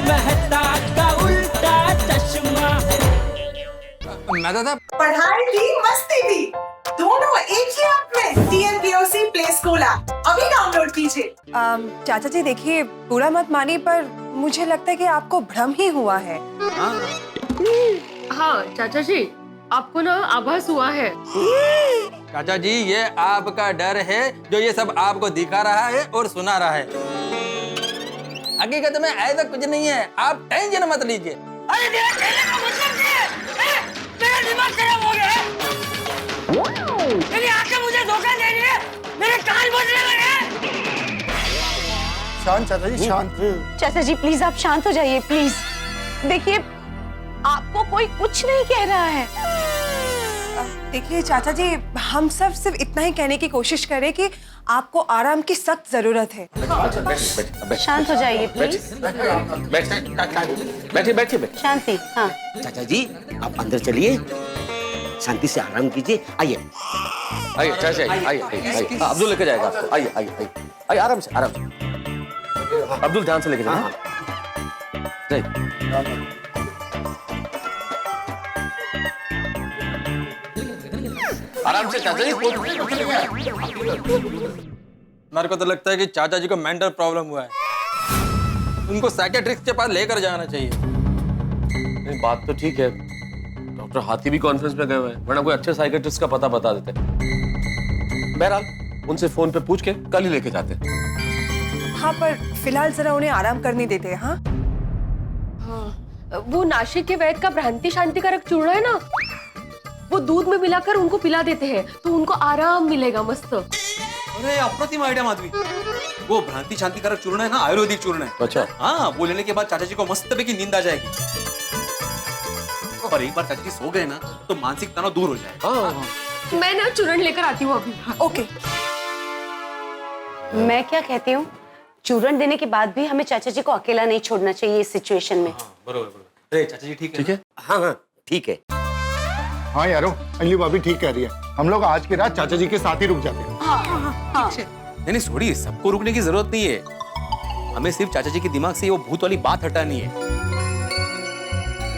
मेहता का उल्टा चश्मा। मैं दादा पढ़ाई भी मस्ती भी दोनों एक ही ऐप में। TNPOC प्ले स्कूल ऐप अभी डाउनलोड कीजिए। चाचा जी देखिए, बुरा मत मानिए पर मुझे लगता है कि आपको भ्रम ही हुआ है। हाँ चाचा जी, आपको ना आभास हुआ है। चाचा जी, ये आपका डर है जो ये सब आपको दिखा रहा है और सुना रहा है। हकीकत में ऐसा कुछ नहीं है, आप टेंशन मत लीजिए। अरे मेरा कहने का मतलब क्या है? मेरा दिमाग खराब हो गया है। मेरी आंखें मुझे धोखा दे रही है, मेरे कान बजने लगे। शांत चाचा जी, शांत। चाचा जी प्लीज आप शांत हो जाइए प्लीज। देखिए आपको कोई कुछ नहीं कह रहा है। देखिए चाचा जी, हम सब सिर्फ इतना ही कहने की कोशिश करें कि आपको आराम की सख्त जरूरत है। शांत हो जाइए प्लीज। बैठिए बैठिए। शांति। हाँ चाचा जी आप अंदर चलिए, शांति से आराम कीजिए। आइए आइए चाचा जी, आइए। अब्दुल लेके जाएगा आपको। आइए आइए आइए आइए, आराम से आराम से। अब्दुल ध्यान से लेके जाना। आराम से चाचा जी। मेरे को तो लगता है कि चाचा जी को मेंटल प्रॉब्लम हुआ है, उनको साइकियाट्रिस्ट के पास लेकर जाना चाहिए। नहीं, बात तो ठीक है, डॉक्टर हाथी भी कॉन्फ्रेंस में गए हुए हैं, वरना कोई अच्छे साइकियाट्रिस्ट का पता बता देते। बहरहाल उनसे फोन पे पूछ के कल ही लेके जाते। हाँ पर फिलहाल जरा उन्हें आराम करने देते हैं। हाँ वो नासिक के वैद्य का भ्रांति शांतिकारक चूर्ण है ना, वो दूध में मिलाकर उनको पिला देते हैं तो उनको आराम मिलेगा मस्त। अरे अप्रतिम आइडिया माधवी, वो भ्रांति शांतिकारक चूर्ण है ना, आयुर्वेदिक चूर्ण है। अच्छा। हाँ, वो लेने के बाद चाचा जी को मस्त पैकी नींद आ जाएगी और एक बार चाचा जी सो गए ना तो मानसिक तनाव दूर हो जाएगा। मैं ना चूर्ण लेकर आती हूँ अभी। ओके। मैं क्या कहती हूँ, चूरण देने के बाद भी हमें चाचा जी को अकेला नहीं छोड़ना चाहिए इस सिचुएशन में। बरोबर। अरे चाचा जी ठीक है। हाँ हाँ ठीक है। हाँ यारो, अंजलि भाभी ठीक कह रही है, हम लोग आज की रात चाचा जी के साथ ही रुक जाते हैं। नहीं छोड़िए, सबको रुकने की जरूरत नहीं है, हमें सिर्फ चाचा जी के दिमाग से वो भूत वाली बात हटानी है।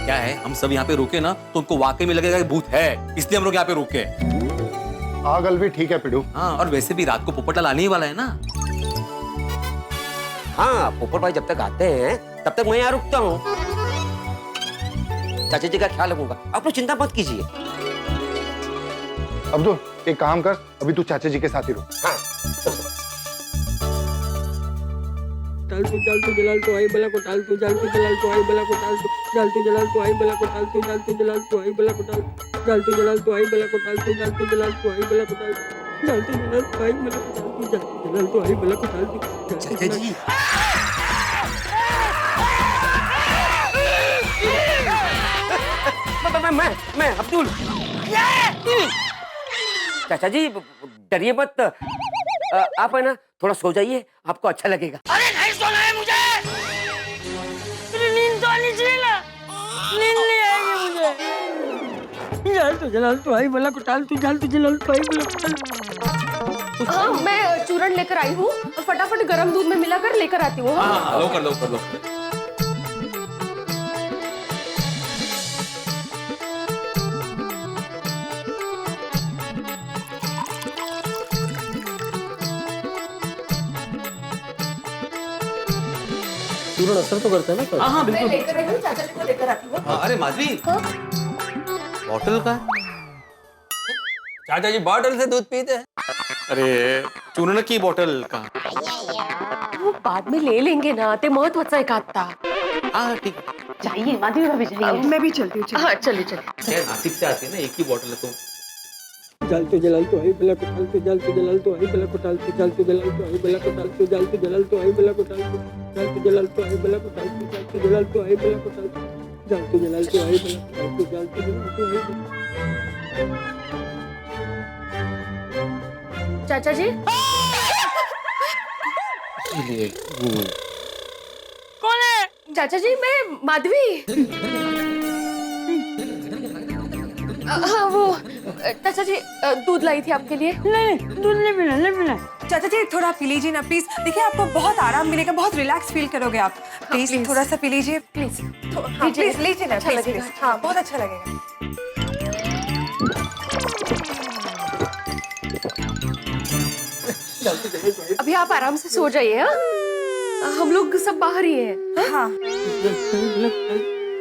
क्या है, हम सब यहाँ पे रुके ना तो उनको वाकई में लगेगा कि भूत है, इसलिए हम लोग यहाँ पे रुके। पागल भी ठीक है पिडू। हाँ, और वैसे भी रात को पोपटलाल आने ही वाला है ना। हाँ, पोपट भाई जब तक आते हैं तब तक मैं यहाँ रुकता हूँ, चाचा जी का ख्याल रखूंगा, आप लोग चिंता मत कीजिए। अब्दुल एक काम कर, अभी तू चाचा जी के साथ ही रुक। हाँ। टाल तू जलाल तो आई बला को टाल तू जाल तू जलाल तो आई बला को टाल तू जाल तू जलाल तो आई बला को टाल तू जाल तू जलाल तो आई बला को टाल जाल तू जलाल तो आई बला को टाल तू जाल तू जलाल तो आई बला को टाल जाल तू जलाल तो आई बला को टाल तू जाल तू जलाल तो आई बला को टाल तू। चाचा जी मैं अब्दुल। चाचा जी डरिए मत, आप है ना थोड़ा सो जाइए, आपको अच्छा लगेगा। अरे नहीं सोना है मुझे, नींद तो आनी चाहिए ना, नींद नहीं आएगी मुझे। जाल तो जलाल तो आई बला को टाल तू जाल तू जलाल तो आई बला को टाल। हाँ मैं चूर्ण लेकर आई हूँ, फटाफट गर्म दूध में मिलाकर लेकर आती हूँ। हाँ, लो कर लो। चूर्ण असर तो करता है ना। हाँ बिल्कुल। लेकर आई हूँ, चाचा जी को लेकर आती हूँ। अरे माधवी, बॉटल का? चाचा जी बॉटल से दूध पीते हैं। अरे चूर्ण की बॉटल का? वो बाद में ले लेंगे ना, ते महत्वाचा आहे का आता? हाँ ठीक है। जाइए माधवी भाभी जाइए। मैं भी चलती हूँ। हाँ चलिए। नासिक से आती है ना, एक ही बॉटल है तो। जाल तो जलाल तो आई बला को टाल तू जाल तो जलाल तो आई बला को टाल तू जाल तो जलाल तो आई बला को टाल तू जाल तो जलाल तो आई बला को टाल तू जाल तो जलाल तो आई बला को टाल तू जाल तो जलाल तो आई बला को टाल तू जाल तो जलाल तो आई बला को टाल तू जाल तो जलाल तो आई। चाचा जी कौन है? चाचा जी मैं माधवी। हाँ वो चाचा जी दूध लाई थी आपके लिए। नहीं दूध नहीं पीना नहीं पीना। चाचा जी थोड़ा पी लीजिए ना प्लीज। देखिए आपको बहुत आराम मिलेगा, बहुत रिलैक्स फील करोगे आप। Please please. थोड़ा सा पी लीजिए प्लीज हाँ प्लीज लीजिए ना अच्छा please, लगेगा। please। हाँ बहुत अच्छा लगेगा। अभी आप आराम से सो जाइए। हाँ हम लोग सब बाहर ही हैं। हाँ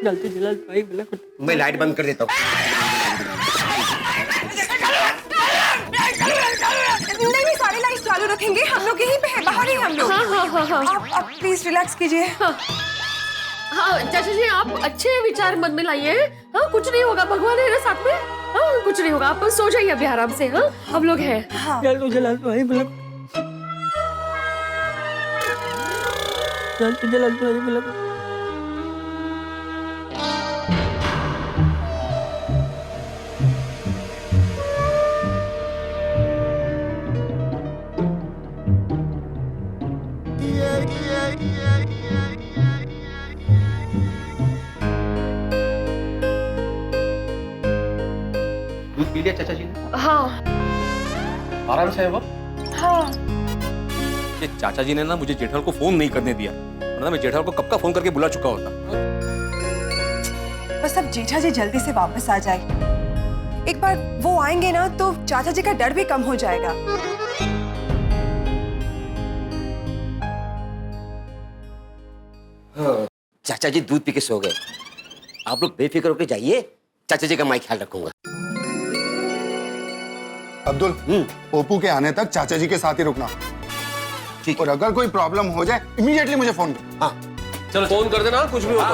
जलती जलाल आई बला को मैं लाइट बंद कर देता हूँ। नहीं सारी लाइट चालू रखेंगे, हम लोग यहीं पे हैं, बाहर ही हम लोग। हाँ। आप प्लीज रिलैक्स कीजिए। हाँ चाचा जी आप अच्छे विचार मन में लाइए। हाँ कुछ नहीं होगा, भगवान है ना साथ में। हाँ कुछ नहीं होगा, आप सो जाइए अभी आराम से। हाँ हम लोग हैं। हाँ जलती जलाल आई बला जलती जलाल आई बला को दूध पी लिया चाचा जी ने? हाँ आराम से है वो? हाँ ये चाचा जी ने ना मुझे जेठालाल को फोन नहीं करने दिया, वरना मैं जेठालाल को कब का फोन करके बुला चुका होता। बस अब जेठा जी जल्दी से वापस आ जाए। एक बार वो आएंगे ना तो चाचा जी का डर भी कम हो जाएगा। चाचा जी दूध पी के सो गए। आप लोग बेफिक्र होकर जाइए, चाचा जी का मैं ख्याल रखूंगा। अब्दुल, ओप्पू के आने तक चाचा जी के साथ ही रुकना। ठीक। और अगर कोई प्रॉब्लम हो जाए इमीडिएटली मुझे फोन कर। हाँ चलो फोन कर देना कुछ भी हो तो।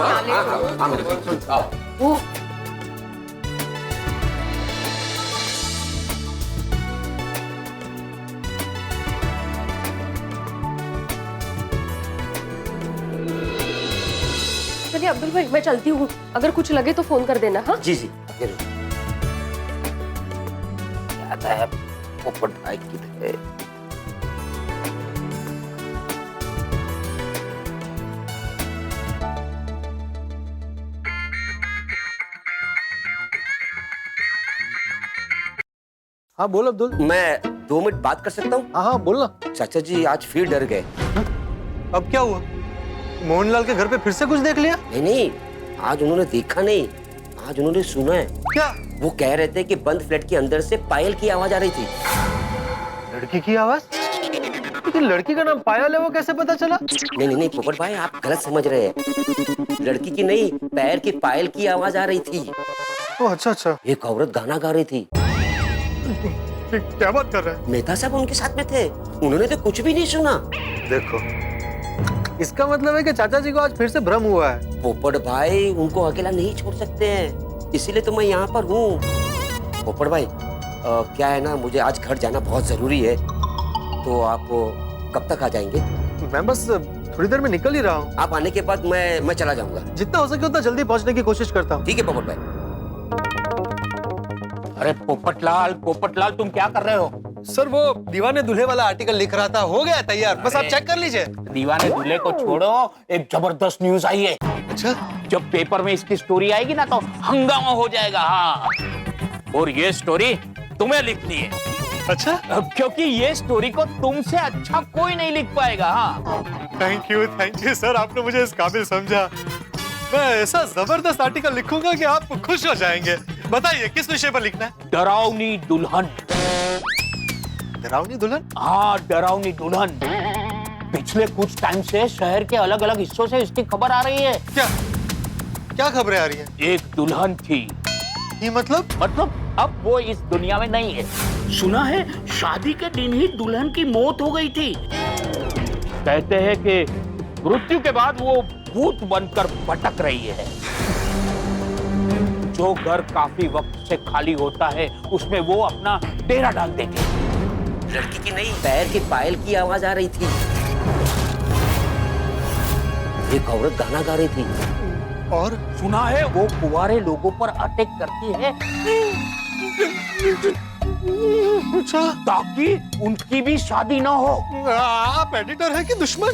वो चलिए अब्दुल भाई मैं चलती हूँ, अगर कुछ लगे तो फोन कर देना। हाँ जी जी जरूर। याद है पोपट भाई किधर है? हाँ बोल अब्दुल। मैं 2 मिनट बात कर सकता हूँ? हाँ बोल ना। चाचा जी आज फिर डर गए। अब क्या हुआ? मोहनलाल के घर पे फिर से कुछ देख लिया? नहीं आज उन्होंने देखा नहीं, आज उन्होंने सुना है। क्या? वो कह रहे थे कि बंद फ्लैट के अंदर से पायल की आवाज आ रही थी। लड़की की आवाज? लेकिन लड़की का नाम पायल है, वो कैसे पता चला? नहीं पोपट भाई आप गलत समझ रहे हैं। लड़की की नहीं, पैर की पायल की आवाज आ रही थी। ओ अच्छा। एक औरत गाना गा रही थी। क्या बात कर रहा है? मेहता साहब उनके साथ में थे, उन्होंने तो कुछ भी नहीं सुना। देखो, इसका मतलब है कि चाचा जी को आज फिर से भ्रम हुआ है। पोपट भाई उनको अकेला नहीं छोड़ सकते हैं, इसीलिए तो मैं यहाँ पर हूँ। पोपट भाई क्या है ना, मुझे आज घर जाना बहुत जरूरी है, तो आप कब तक आ जाएंगे? मैं बस थोड़ी देर में निकल ही रहा हूँ। आप आने के बाद मैं चला जाऊंगा। जितना हो सके उतना जल्दी पहुँचने की कोशिश करता हूँ। ठीक है पोपट भाई। अरे पोपटलाल तुम क्या कर रहे हो? सर वो दीवाने दूल्हे वाला आर्टिकल लिख रहा था, हो गया तैयार, बस आप चेक कर लीजिए। दीवाने दूल्हे को छोड़ो, एक जबरदस्त न्यूज आई है। अच्छा? जब पेपर में इसकी स्टोरी आएगी ना तो हंगामा हो जाएगा। हाँ और ये स्टोरी तुम्हें लिखनी है। अच्छा? क्योंकि ये स्टोरी को तुमसे अच्छा कोई नहीं लिख पाएगा। हाँ थैंक यू सर, आपने मुझे इस काबिल समझा। मैं ऐसा जबरदस्त आर्टिकल लिखूंगा कि आप खुश हो जाएंगे। बताइए किस विषय पर लिखना है? डरावनी दुल्हन। डरावनी दुल्हन? हाँ डरावनी दुल्हन। पिछले कुछ टाइम से शहर के अलग अलग हिस्सों से इसकी खबर आ रही है। क्या खबरें आ रही हैं? एक दुल्हन थी। ये मतलब अब वो इस दुनिया में नहीं है। सुना है शादी के दिन ही दुल्हन की मौत हो गई थी। कहते हैं कि मृत्यु के बाद वो भूत बनकर भटक रही है। जो घर काफी वक्त से खाली होता है उसमें वो अपना डेरा डाल देते हैं। लड़की की नहीं, पैर की पायल की आवाज आ रही थी। एक औरत गाना गा रही थी। और सुना है वो कुंवारे लोगों पर अटैक करती है ताकि उनकी भी शादी ना हो। आप एडिटर हैं कि दुश्मन?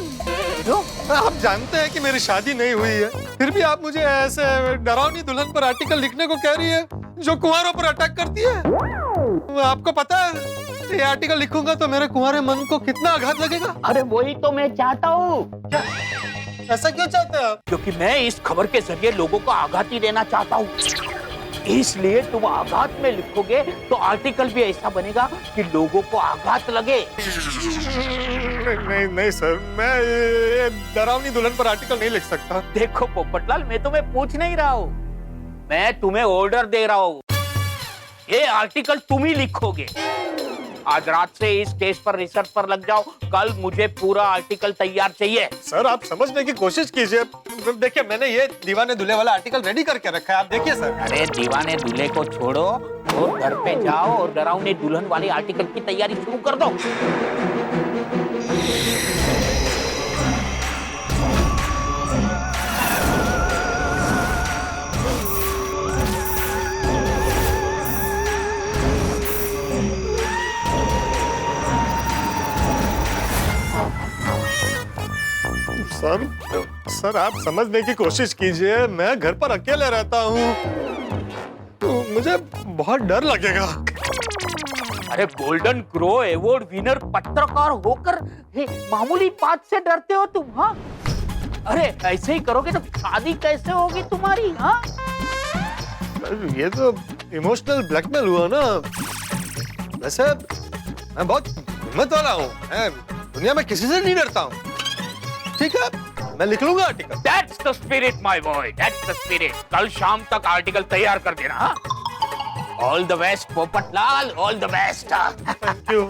आप जानते हैं कि मेरी शादी नहीं हुई है, फिर भी आप मुझे ऐसे डरावनी दुल्हन पर आर्टिकल लिखने को कह रही है जो कुंवारों पर अटैक करती है। आपको पता है ये आर्टिकल लिखूंगा तो मेरे कुंवारे मन को कितना आघात लगेगा। अरे वही तो मैं चाहता हूँ, ऐसा क्यों चाहते हैं आप? क्योंकि मैं इस खबर के जरिए लोगों को आगाही देना चाहता हूँ। इसलिए तुम आघात में लिखोगे तो आर्टिकल भी ऐसा बनेगा कि लोगों को आघात लगे। नहीं नहीं सर, मैं ये डरावनी दुल्हन पर आर्टिकल नहीं लिख सकता। देखो पोपटलाल, मैं तुम्हें पूछ नहीं रहा हूँ, मैं तुम्हें ऑर्डर दे रहा हूँ। ये आर्टिकल तुम ही लिखोगे। आज रात से इस केस पर रिसर्च पर लग जाओ, कल मुझे पूरा आर्टिकल तैयार चाहिए। सर आप समझने की कोशिश कीजिए। देखिए मैंने ये दीवाने दूल्हे वाला आर्टिकल रेडी करके रखा है, आप देखिए सर। अरे दीवाने दूल्हे को छोड़ो और घर पे जाओ और डरावनी दुल्हन वाली आर्टिकल की तैयारी शुरू कर दो। सर आप समझने की कोशिश कीजिए, मैं घर पर अकेले रहता हूँ तो मुझे बहुत डर लगेगा। अरे गोल्डन ग्रो अवार्ड विनर पत्रकार होकर मामूली बात से डरते हो तुम? हाँ, अरे ऐसे ही करोगे तो शादी कैसे होगी तुम्हारी? हाँ, ये तो इमोशनल ब्लैकमेल हुआ ना। वैसे मैं बहुत हिम्मत वाला हूँ, मैं दुनिया में किसी से नहीं डरता हूँ। ठीक है, मैं लिख लूंगा article. That's the spirit, my boy. That's the spirit. कल शाम तक आर्टिकल तैयार कर देना। हाँ? All the best, Popatlal. All the best. Thank you.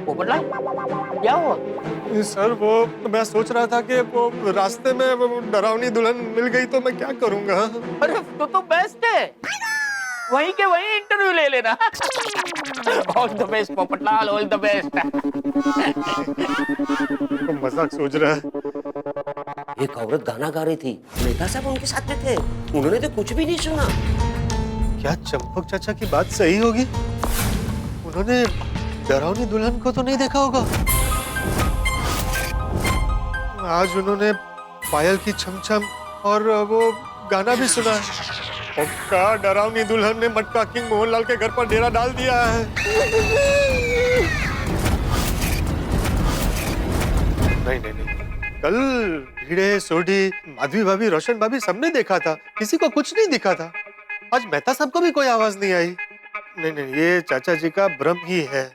Popatlal, क्या हुआ? सर वो मैं सोच रहा था कि वो रास्ते में वो डरावनी दुल्हन मिल गई तो मैं क्या करूंगा। अरे तो बेस्ट है, वहीं के वहीं इंटरव्यू ले लेना। All the best Popatlal, all the best. तो मजाक सोच रहा है। एक औरत गाना गा रही थी, मेहता साहब उनके साथ में थे, उन्होंने तो कुछ भी नहीं सुना। क्या चंपक चाचा की बात सही होगी? उन्होंने डरावनी दुल्हन को तो नहीं देखा होगा। आज उन्होंने पायल की छमछम और वो गाना भी सुना है। पक्का डरावनी दुल्हन ने मटका किंग मोहनलाल के घर पर डेरा डाल दिया है। नहीं नहीं नहीं, कल भीड़े, सोडी, माधवी भाभी, रोशन भाभी सबने देखा था, किसी को कुछ नहीं दिखा था। आज मेहता साहब को भी कोई आवाज नहीं आई। नहीं नहीं, ये चाचा जी का भ्रम ही है।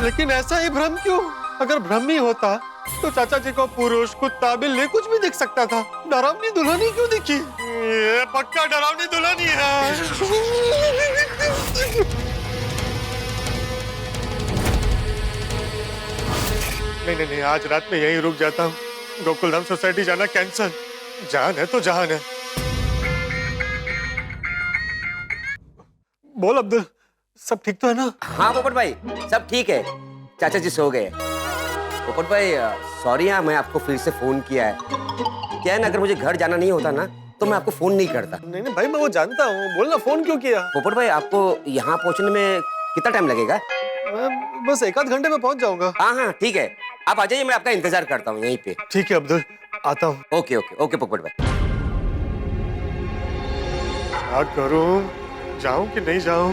लेकिन ऐसा ही भ्रम क्यों? अगर भ्रम ही होता तो चाचा जी को पुरुष, कुत्ता, बिल्ली कुछ भी दिख सकता था। डरावनी दुल्हन ही क्यों दिखी? ये पक्का डरावनी दुल्हन ही है। नहीं नहीं नहीं, आज रात में यहीं रुक जाता हूँ। गोकुलधाम सोसाइटी जाना कैंसल। जान है तो जान है। बोल अब्दुल, सब ठीक तो है ना? हाँ पोपट भाई, सब ठीक है। चाचा जी सो गए। पोपट भाई सॉरी, मैं आपको फिर से फोन किया है। क्या है ना, अगर मुझे घर जाना नहीं होता ना तो मैं आपको फोन नहीं करता। नहीं नहीं भाई, मैं वो जानता हूँ, बोलना फोन क्यों किया? पोपट भाई, आपको यहाँ पहुँचने में कितना टाइम लगेगा? मैं बस 1-8 घंटे में पहुँच जाऊंगा। हाँ हाँ ठीक है, आप आ जाइए, मैं आपका इंतजार करता हूँ यहीं पे। ठीक है अब्दुल, आता हूँ। ओके ओके ओके पोपट भाई। क्या करूँ, जाऊं कि नहीं जाऊं?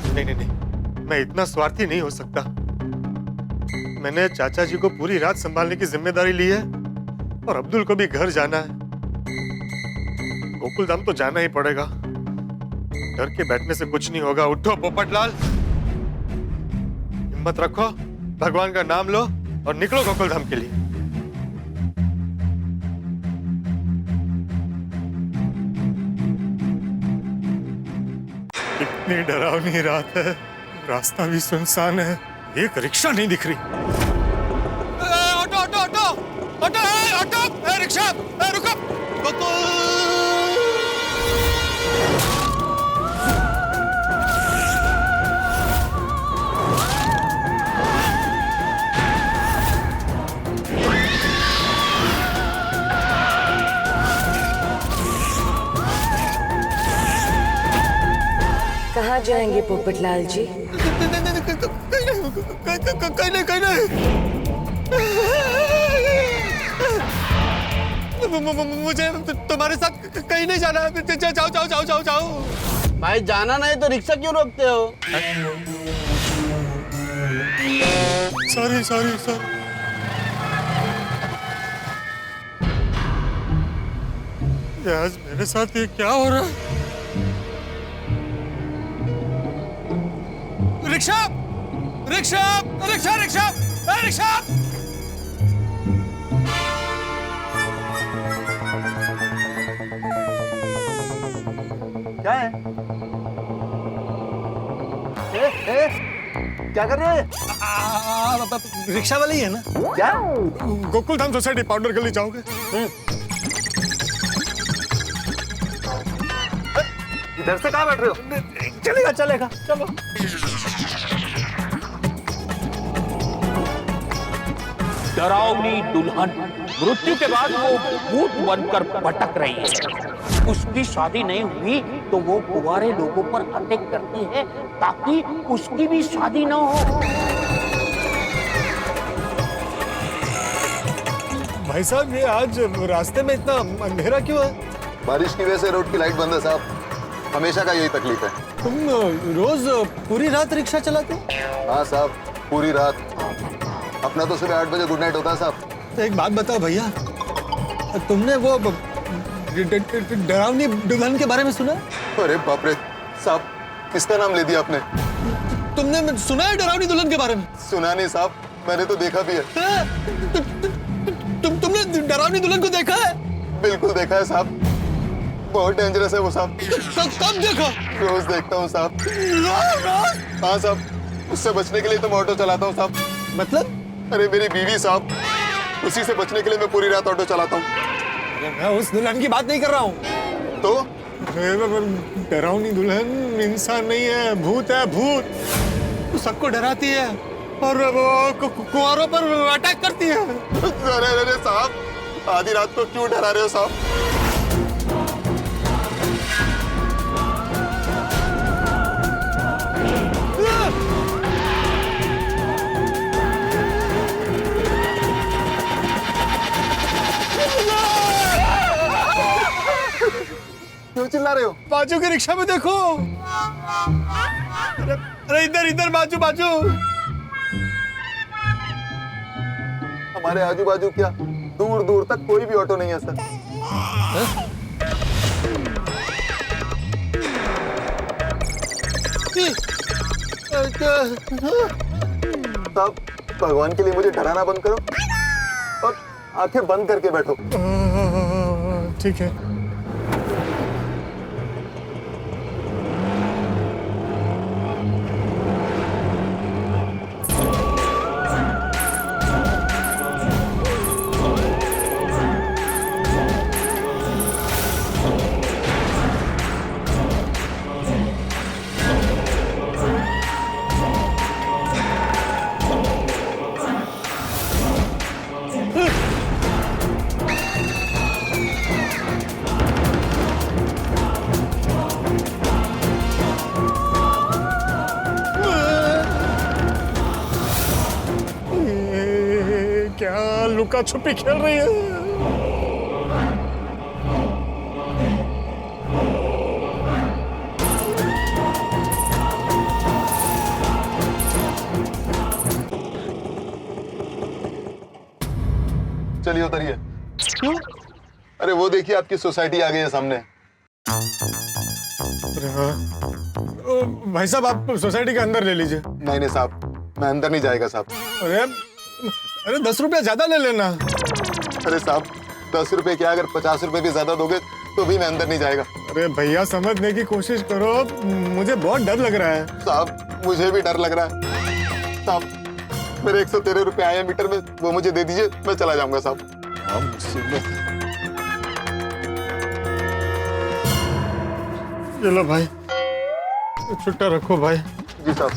नहीं नहीं नहीं, मैं इतना स्वार्थी नहीं हो सकता। मैंने चाचा जी को पूरी रात संभालने की जिम्मेदारी ली है और अब्दुल को भी घर जाना है। गोकुलधाम तो जाना ही पड़ेगा। डर के बैठने से कुछ नहीं होगा। उठो पोपटलाल, हिम्मत रखो, भगवान का नाम लो और निकलो गोकुलधाम के लिए। कितनी डरावनी रात है, रास्ता भी सुनसान है, एक रिक्शा नहीं दिख रही। Auto auto auto auto auto, rickshaw रुको। कहाँ जाएंगे पोपटलाल जी? कहीं नहीं मुझे तुम्हारे साथ कहीं नहीं जाना है। जाओ जाओ जाओ जाओ जाओ। भाई जाना नहीं तो रिक्शा क्यों रोकते हो? Sorry sorry sorry. आज मेरे साथ ये क्या हो रहा है? Rickshaw rickshaw rickshaw rickshaw rickshaw. क्या है? क्या कर रहे हैं? रिक्शा वाले ही है ना? क्या? गोकुल धाम सोसाइटी पाउडर गली जाओगे? इधर से कहाँ बैठ रहे हो? चलेगा चलेगा चलो। डरावनी दुल्हन मृत्यु के बाद वो भूत बनकर भटक रही है। उसकी शादी नहीं हुई तो वो कुंवारे लोगों पर अटैक करती है ताकि उसकी भी शादी न हो। भाई साहब ये आज रास्ते में इतना अंधेरा क्यों है? बारिश की वजह से रोड की लाइट बंद है साहब। हमेशा का यही तकलीफ है। तुम रोज पूरी रात रिक्शा चलाते? हाँ साहब, पूरी रात। अपना तो सुबह 8 बजे गुड नाइट होता है साहब। तो एक बात बताओ भैया, तुमने वो डरावनी दुल्हन के बारे में सुना? अरे बाप रे साहब, किसका नाम ले दिया आपने? तुमने सुना है डरावनी दुल्हन के बारे में? सुना नहीं साहब, मैंने तो देखा भी है। तुमने डरावनी दुल्हन को देखा है? बिल्कुल देखा है साहब, बहुत डेंजरस है वो साहब। कब देखा? रोज देखता हूँ साहब। हाँ साहब, उससे बचने के लिए तो मैं ऑटो चलाता हूँ साहब। मतलब? अरे मेरी बीवी साहब, उसी से बचने के लिए मैं पूरी रात ऑटो चलाता हूँ। मैं उस दुल्हन की बात नहीं कर रहा हूँ। तो डरावनी दुल्हन इंसान नहीं है, भूत है भूत। सबको डराती है और वो कुंवारों पर अटैक करती है। अरे साहब, आधी रात को क्यों डरा रहे हो साहब? क्यों चिल्ला रहे हो? बाजू की रिक्शा में देखो। अरे इधर इधर बाजू बाजू। हमारे आजू बाजू क्या, दूर दूर तक कोई भी ऑटो नहीं है सर। साहब, भगवान के लिए मुझे डराना बंद करो और आंखें बंद करके बैठो। ठीक है। क्या लुका छुपी खेल रही है? चलिए उतरिए। क्यों? अरे वो देखिए, आपकी सोसाइटी आ गई है सामने। अरे हाँ। भाई साहब, आप सोसाइटी के अंदर ले लीजिए। नहीं नहीं साहब, मैं अंदर नहीं जाएगा साहब। अरे 10 रुपया ज्यादा ले लेना। अरे साहब, 10 रुपए क्या, अगर 50 रुपए भी ज्यादा दोगे तो भी मैं अंदर नहीं जाएगा। अरे भैया, समझने की कोशिश करो, मुझे बहुत डर लग रहा है। साहब, मुझे भी डर लग रहा है। साहब, मेरे 113 रुपए आए हैं मीटर में, वो मुझे दे दीजिए, मैं चला जाऊंगा साहब। चलो भाई, छुट्टा रखो भाई। जी साहब।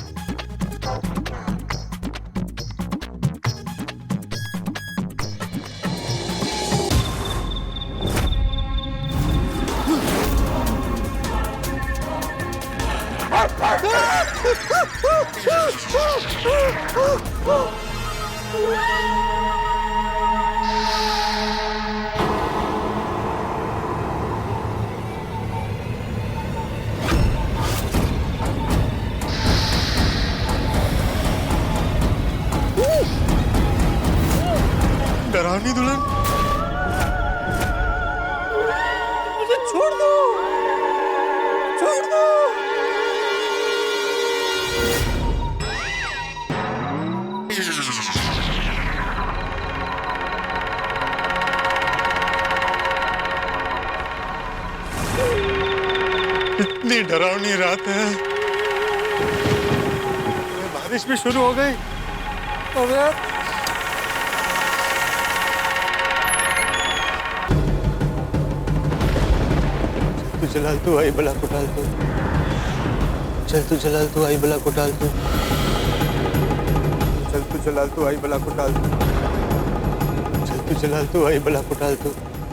नन्ही दुल्हन, मुझे छोड़ दो, छोड़ दो। इतनी डरावनी रात है, बारिश भी शुरू हो गई। अबे तू जलाल तू आई बला को डाल तू, चल तू जलाल तू आई बला को डाल तू, चल तू जलाल तू आई बला को डाल तू, चल तू जलाल तू आई बला को डाल तू,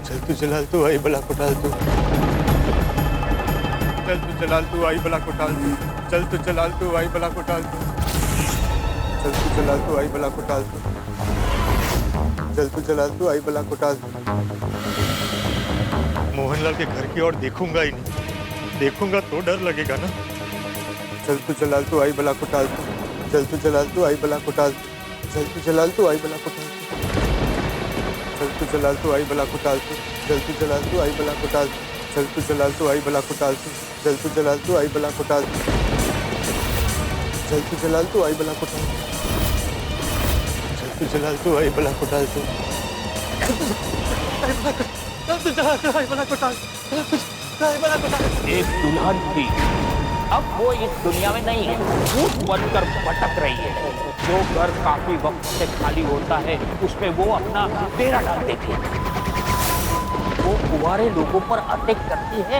चल तू जलाल तू आई बला को डाल तू, चल तू जलाल तू आई बला को डाल तू, चल तू जलाल तू आई बला को डाल तू, चल तू जलाल तू आई बला को डाल तू, चल तू जलाल तू आई बला को डाल तू। मोहनलाल के घर की ओर देखूंगा ही नहीं, देखूंगा तो डर लगेगा ना। चल तू जलाल तू आई बला को डाल तू, चल तू जलाल तू आई बला को डाल तू, चल तू जलाल तू आई बला को डाल तू, चल तू जलाल तू आई बला को डाल तू, चल तू जलाल तू आई बला को डाल तू, चल तू जलाल तू आई बला को डाल तू, चल तू जलाल तू आई बला को डाल तू, चल तू जलाल तू आई बला को डाल तू, चल तू जलाल तू आई बला को डाल तू, एक दुल्हन थी, अब वो इस दुनिया में नहीं है, भूत बनकर भटक रही है। जो घर काफी वक्त से खाली होता है उसमें वो अपना डेरा डालते थे। वो कुंवारे लोगों पर अटैक करती है।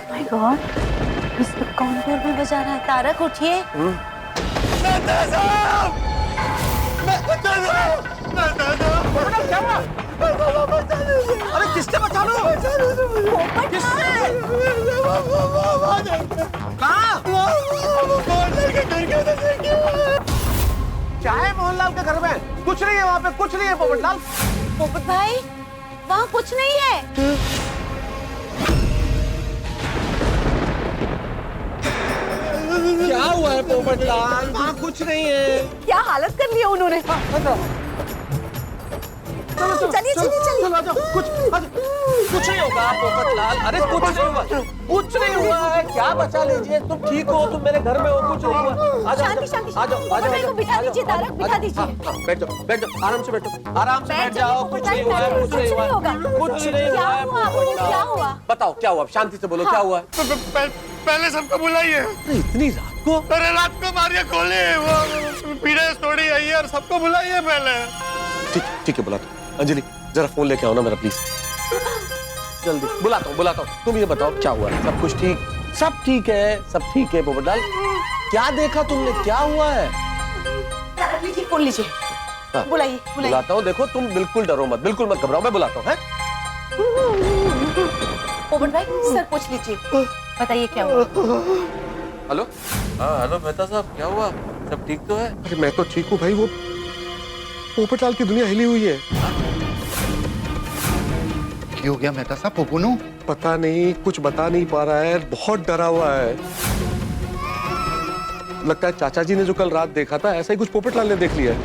माय गॉड, मिस्टर कौन डोर में बजा रहा है? तारक उठिए। अरे किससे बचा लो? क्या है मोहनलाल के घर में? कुछ नहीं है वहाँ पे, कुछ नहीं है पोपटलाल। पोपट भाई, वहाँ कुछ नहीं है। क्या हुआ है पोपटलाल? वहाँ कुछ नहीं है। क्या हालत कर ली है उन्होंने? चलिए चलिए चलिए। कुछ नहीं होगा पोपटलाल। अरे कुछ नहीं हुआ, कुछ नहीं हुआ है। क्या बचा लीजिए, तुम ठीक हो, तुम मेरे घर में हो, कुछ नहीं हुआ। आ जाओ, शांति शांति। आ जाओ, आ जाओ, बिठा दीजिए तारक, बिठा दीजिए। बैठ जाओ, बैठ जाओ, आराम से बैठो, आराम से बैठ जाओ। कुछ नहीं हुआ है, कुछ नहीं हुआ, कुछ नहीं हुआ है। क्या हुआ? बताओ क्या हुआ, शांति से बोलो, क्या हुआ? पहले सबको बुलाइए। इतनी रात को? अरे रात को मारिए, खोलिए, वो पीड़े थोड़ी आई है, और सबको बुलाइए पहले। ठीक है, बुलाता हूँ। अंजलि जरा फोन लेके आओ ना मेरा, प्लीज। जल्दी बुलाता हूँ। तुम ये बताओ क्या हुआ? सब कुछ ठीक? सब ठीक है, सब ठीक है पोपटलाल। क्या देखा तुमने, क्या हुआ है? लीजिए, फोन लीजिए। हाँ, बुलाइए। बुलाता हूँ। देखो तुम बिल्कुल डरो मत, बिल्कुल मत घबराओ, मैं बुलाता हूँ। पोपट भाई, सर पूछ लीजिए, बताइए क्या हुआ? हेलो, हाँ हेलो मेहता साहब, क्या हुआ? सब ठीक तो है? अरे मैं तो ठीक हूँ भाई, वो पोपटलाल की दुनिया हिली हुई है। क्या हो गया मेहता साहब? पोपोनू पता नहीं, कुछ बता नहीं पा रहा है, बहुत डरा हुआ है। लगता है चाचा जी ने जो कल रात देखा था, ऐसा ही कुछ पोपटलाल ने देख लिया है।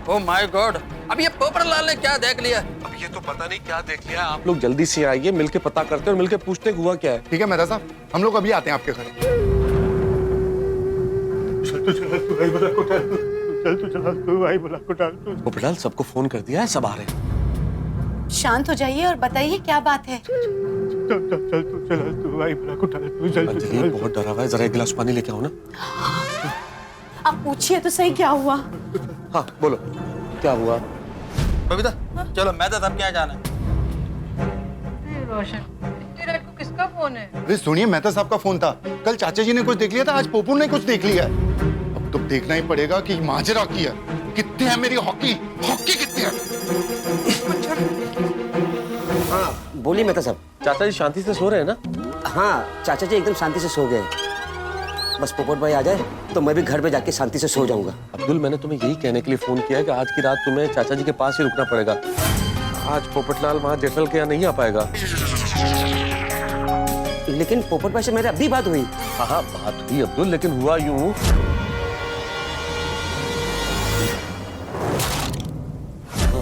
ओह माय गॉड, अब ये पोपटलाल ने क्या देख लिया? अब ये तो पता नहीं क्या देख लिया। आप लोग जल्दी से आइए, मिलके पता करते हैं और मिलके पूछते हैं हुआ क्या है। ठीक है मेहता साहब, हम लोग अभी आते हैं आपके घर। तू चला तू आई बोला को डाल तू चल तू चला तू आई बोला को डाल तू पोपटलाल सबको फोन कर दिया है, सब आ रहे हैं। शांत हो जाइए और बताइए क्या बात है। चल तू चला तू आई बोला को डाल तू चल अंजलि बहुत डरा हुआ है, जरा एक गिलास पानी लेके आओ ना। आप पूछिए तो सही क्या हुआ। हाँ बोलो क्या हुआ। बबीता चलो मेहता साहब क्या जाना है। रोशन इतनी रात को किसका फोन है? अरे सुनिए, मेहता साहब का फोन था। कल चाचा जी ने कुछ देख लिया था, आज पोपू ने कुछ देख लिया है। अब तो देखना ही पड़ेगा कि माजरा की है। कितने है मेरी हॉकी कितने है। हाँ बोलिए मेहता साहब। चाचा जी शांति से सो रहे हैं ना? हाँ चाचा जी एकदम शांति से सो गए। बस पोपट भाई आ जाए तो मैं भी घर पे जाके शांति से सो जाऊंगा। अब्दुल मैंने तुम्हें यही कहने के लिए फोन किया है कि आज की रात तुम्हें चाचा जी के पास ही रुकना पड़ेगा। आज पोपटलाल वहां जेठल के यहाँ नहीं आ पाएगा। लेकिन पोपट भाई से मेरी अभी बात हुई। हाँ बात हुई अब्दुल, लेकिन हुआ यूं।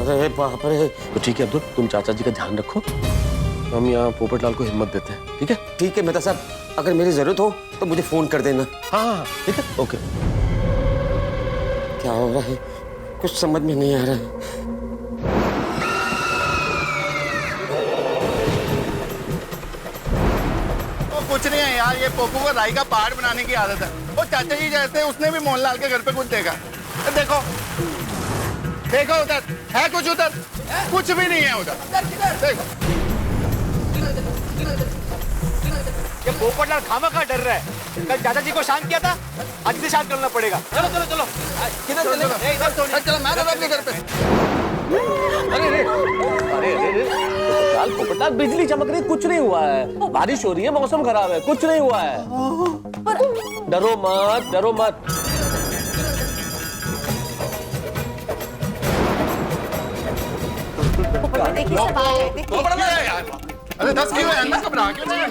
अरे बाप रे। तो ठीक है अब्दुल, तुम चाचा जी का ध्यान रखो, हम यहाँ पोपटलाल को हिम्मत देते हैं। ठीक है? ठीक है मेहता साहब, अगर मेरी जरूरत हो तो मुझे फोन कर देना। हाँ ठीक है ओके। क्या हो रहा है कुछ समझ में नहीं आ रहा है। कुछ नहीं है यार, ये पोपू को राई का पहाड़ बनाने की आदत है। वो चाचा जी जैसे उसने भी मोहनलाल के घर पे कुछ देखा। देखो देखो उधर है कुछ, उधर कुछ भी नहीं है उधर। देखो ये पोपटलाल खामखा डर रहा है। कल चाचा जी को शांत किया था, आज से शांत करना पड़ेगा। चलो चलो चलो किधर चले? चलो मैं तो अपने घर पे। अरे पोपटलाल बिजली चमक रही, कुछ नहीं हुआ है। बारिश हो रही है, मौसम खराब है, कुछ नहीं हुआ है। डरो मत डरो मत। देखिए सब आ गए, देखिए। अरे 10 क्यों है अंदर घबरा क्यों नहीं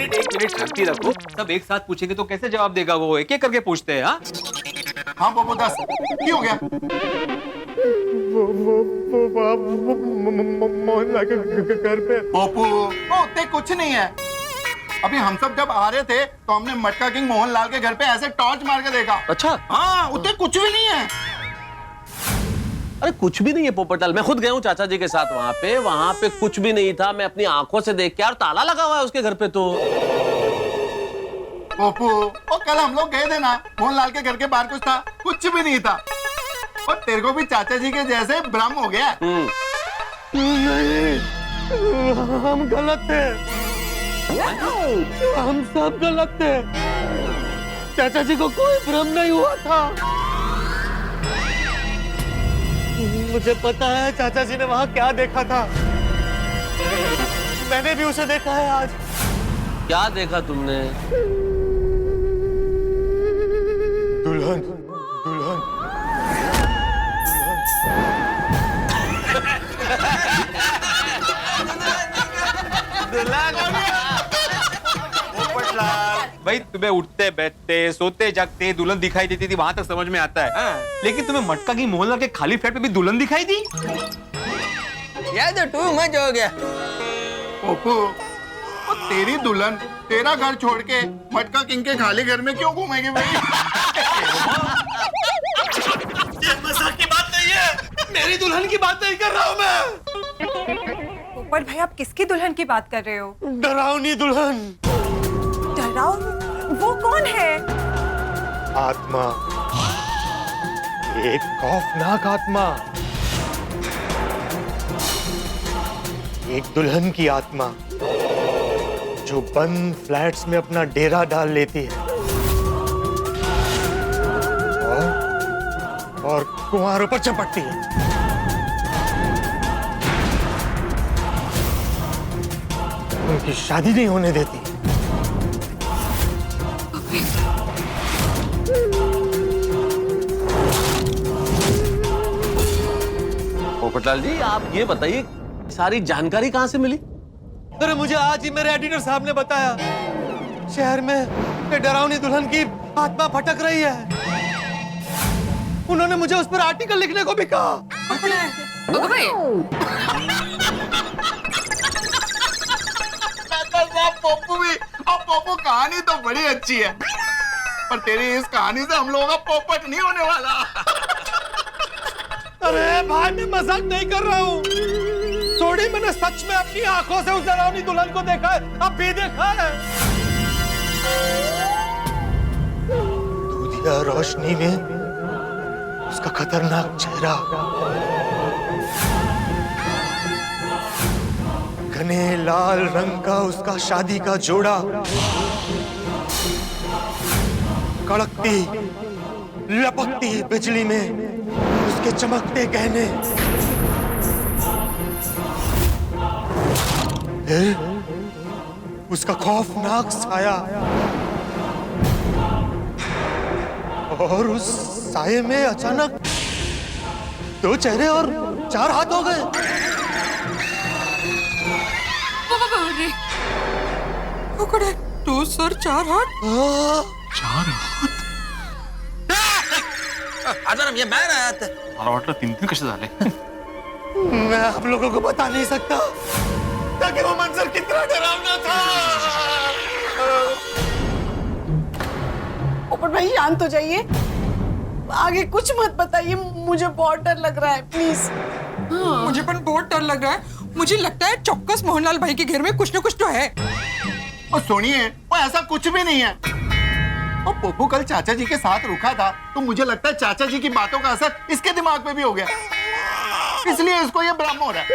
एक मिनट शांति रखो। सब एक साथ पूछेंगे तो कैसे जवाब देगा वो? एक एक करके पूछते हैं। हाँ हाँ पोपू 10 क्यों हो गया? मोहनलाल के घर पे पोपू वो उतने कुछ नहीं है। अभी हम सब जब आ रहे थे तो हमने मटका किंग मोहनलाल के घर पे ऐसे टॉर्च मार के देखा। अच्छा हाँ उतने कुछ भी नहीं है। अरे कुछ भी नहीं है पोपटलाल, मैं खुद गया हूँ चाचा जी के साथ वहां पे कुछ भी नहीं था। मैं अपनी आंखों से देख के, यार ताला लगा हुआ है उसके घर पे। तो पोपू वो कल हम लोग गए थे ना, मोहनलाल के घर के बाहर कुछ था? कुछ भी नहीं था। और तेरे को भी चाचा जी के जैसे भ्रम हो गया। नहीं हम गलत थे, हम सब गलत थे। चाचा जी को कोई भ्रम नहीं हुआ था। मुझे पता है चाचा जी ने वहां क्या देखा था। मैंने भी उसे देखा है आज। क्या देखा तुमने? दुल्हन दुल्हन भाई तुम्हें उठते बैठते सोते जागते दुल्हन दिखाई देती थी, वहां तक समझ में आता है। लेकिन तुम्हें मटका की मोहनलाल के खाली फ्लैट पे भी दुल्हन दिखाई दी? ये तो टू मच हो गया। पोपू वो तेरी दुल्हन तेरा घर छोड़ के मटका किंग के खाली घर में क्यों घूमेगी भाई? ये मजाक की बात नहीं है, मेरी दुल्हन की बात नहीं कर रहा हूँ मैं। पोपट भाई आप किसकी दुल्हन की बात कर रहे हो? डरावनी दुल्हन। डरावनी? वो कौन है? आत्मा, एक खौफनाक आत्मा, एक दुल्हन की आत्मा जो बंद फ्लैट्स में अपना डेरा डाल लेती है और कुंवारों पर चपटती है। उनकी शादी नहीं होने देती। पोपटलाल जी आप ये बताइए सारी जानकारी कहाँ से मिली? अरे मुझे आज ही मेरे एडिटर साहब ने बताया, शहर में ये डरावनी दुल्हन की आत्मा भटक रही है। उन्होंने मुझे उस पर आर्टिकल लिखने को भी कहा। पोपू भी। और पोपू कहानी तो बड़ी अच्छी है, पर तेरी इस कहानी से हम लोगों का पोपट नहीं होने वाला। अरे भाई मैं मजाक नहीं कर रहा हूँ, थोड़ी मैंने सच में अपनी आंखों से उस डरावनी दुल्हन को देखा है, अब भी देखा है। दूधिया रोशनी में उसका खतरनाक चेहरा, घने लाल रंग का उसका शादी का जोड़ा, कड़कती लपकती बिजली में उसके चमकते गहने, फिर उसका खौफनाक साया, और उस साये में अचानक 2 चेहरे और 4 हाथ हो गए। पकड़े 2 सर 4 हाथ। 4 हात? आजाराम ये मैं राहत मला वाटलं 3 कसे झाले। मैं आप लोगों को बता नहीं सकता ताकि वो मंजर कितना डरावना था। पोपट भाई शांत हो जाइए, आगे कुछ मत बताइए, मुझे बहुत डर लग रहा है, प्लीज। मुझे पण बहुत डर लग रहा है। मुझे लगता है चौक्कस मोहनलाल भाई के घर में कुछ न कुछ तो है। और सुनिए, वो ऐसा कुछ भी नहीं है। और पोपू कल चाचा जी के साथ रुका था, तो मुझे लगता है चाचा जी की बातों का असर इसके दिमाग पे भी हो गया, इसलिए इसको ये भ्रम हो रहा है।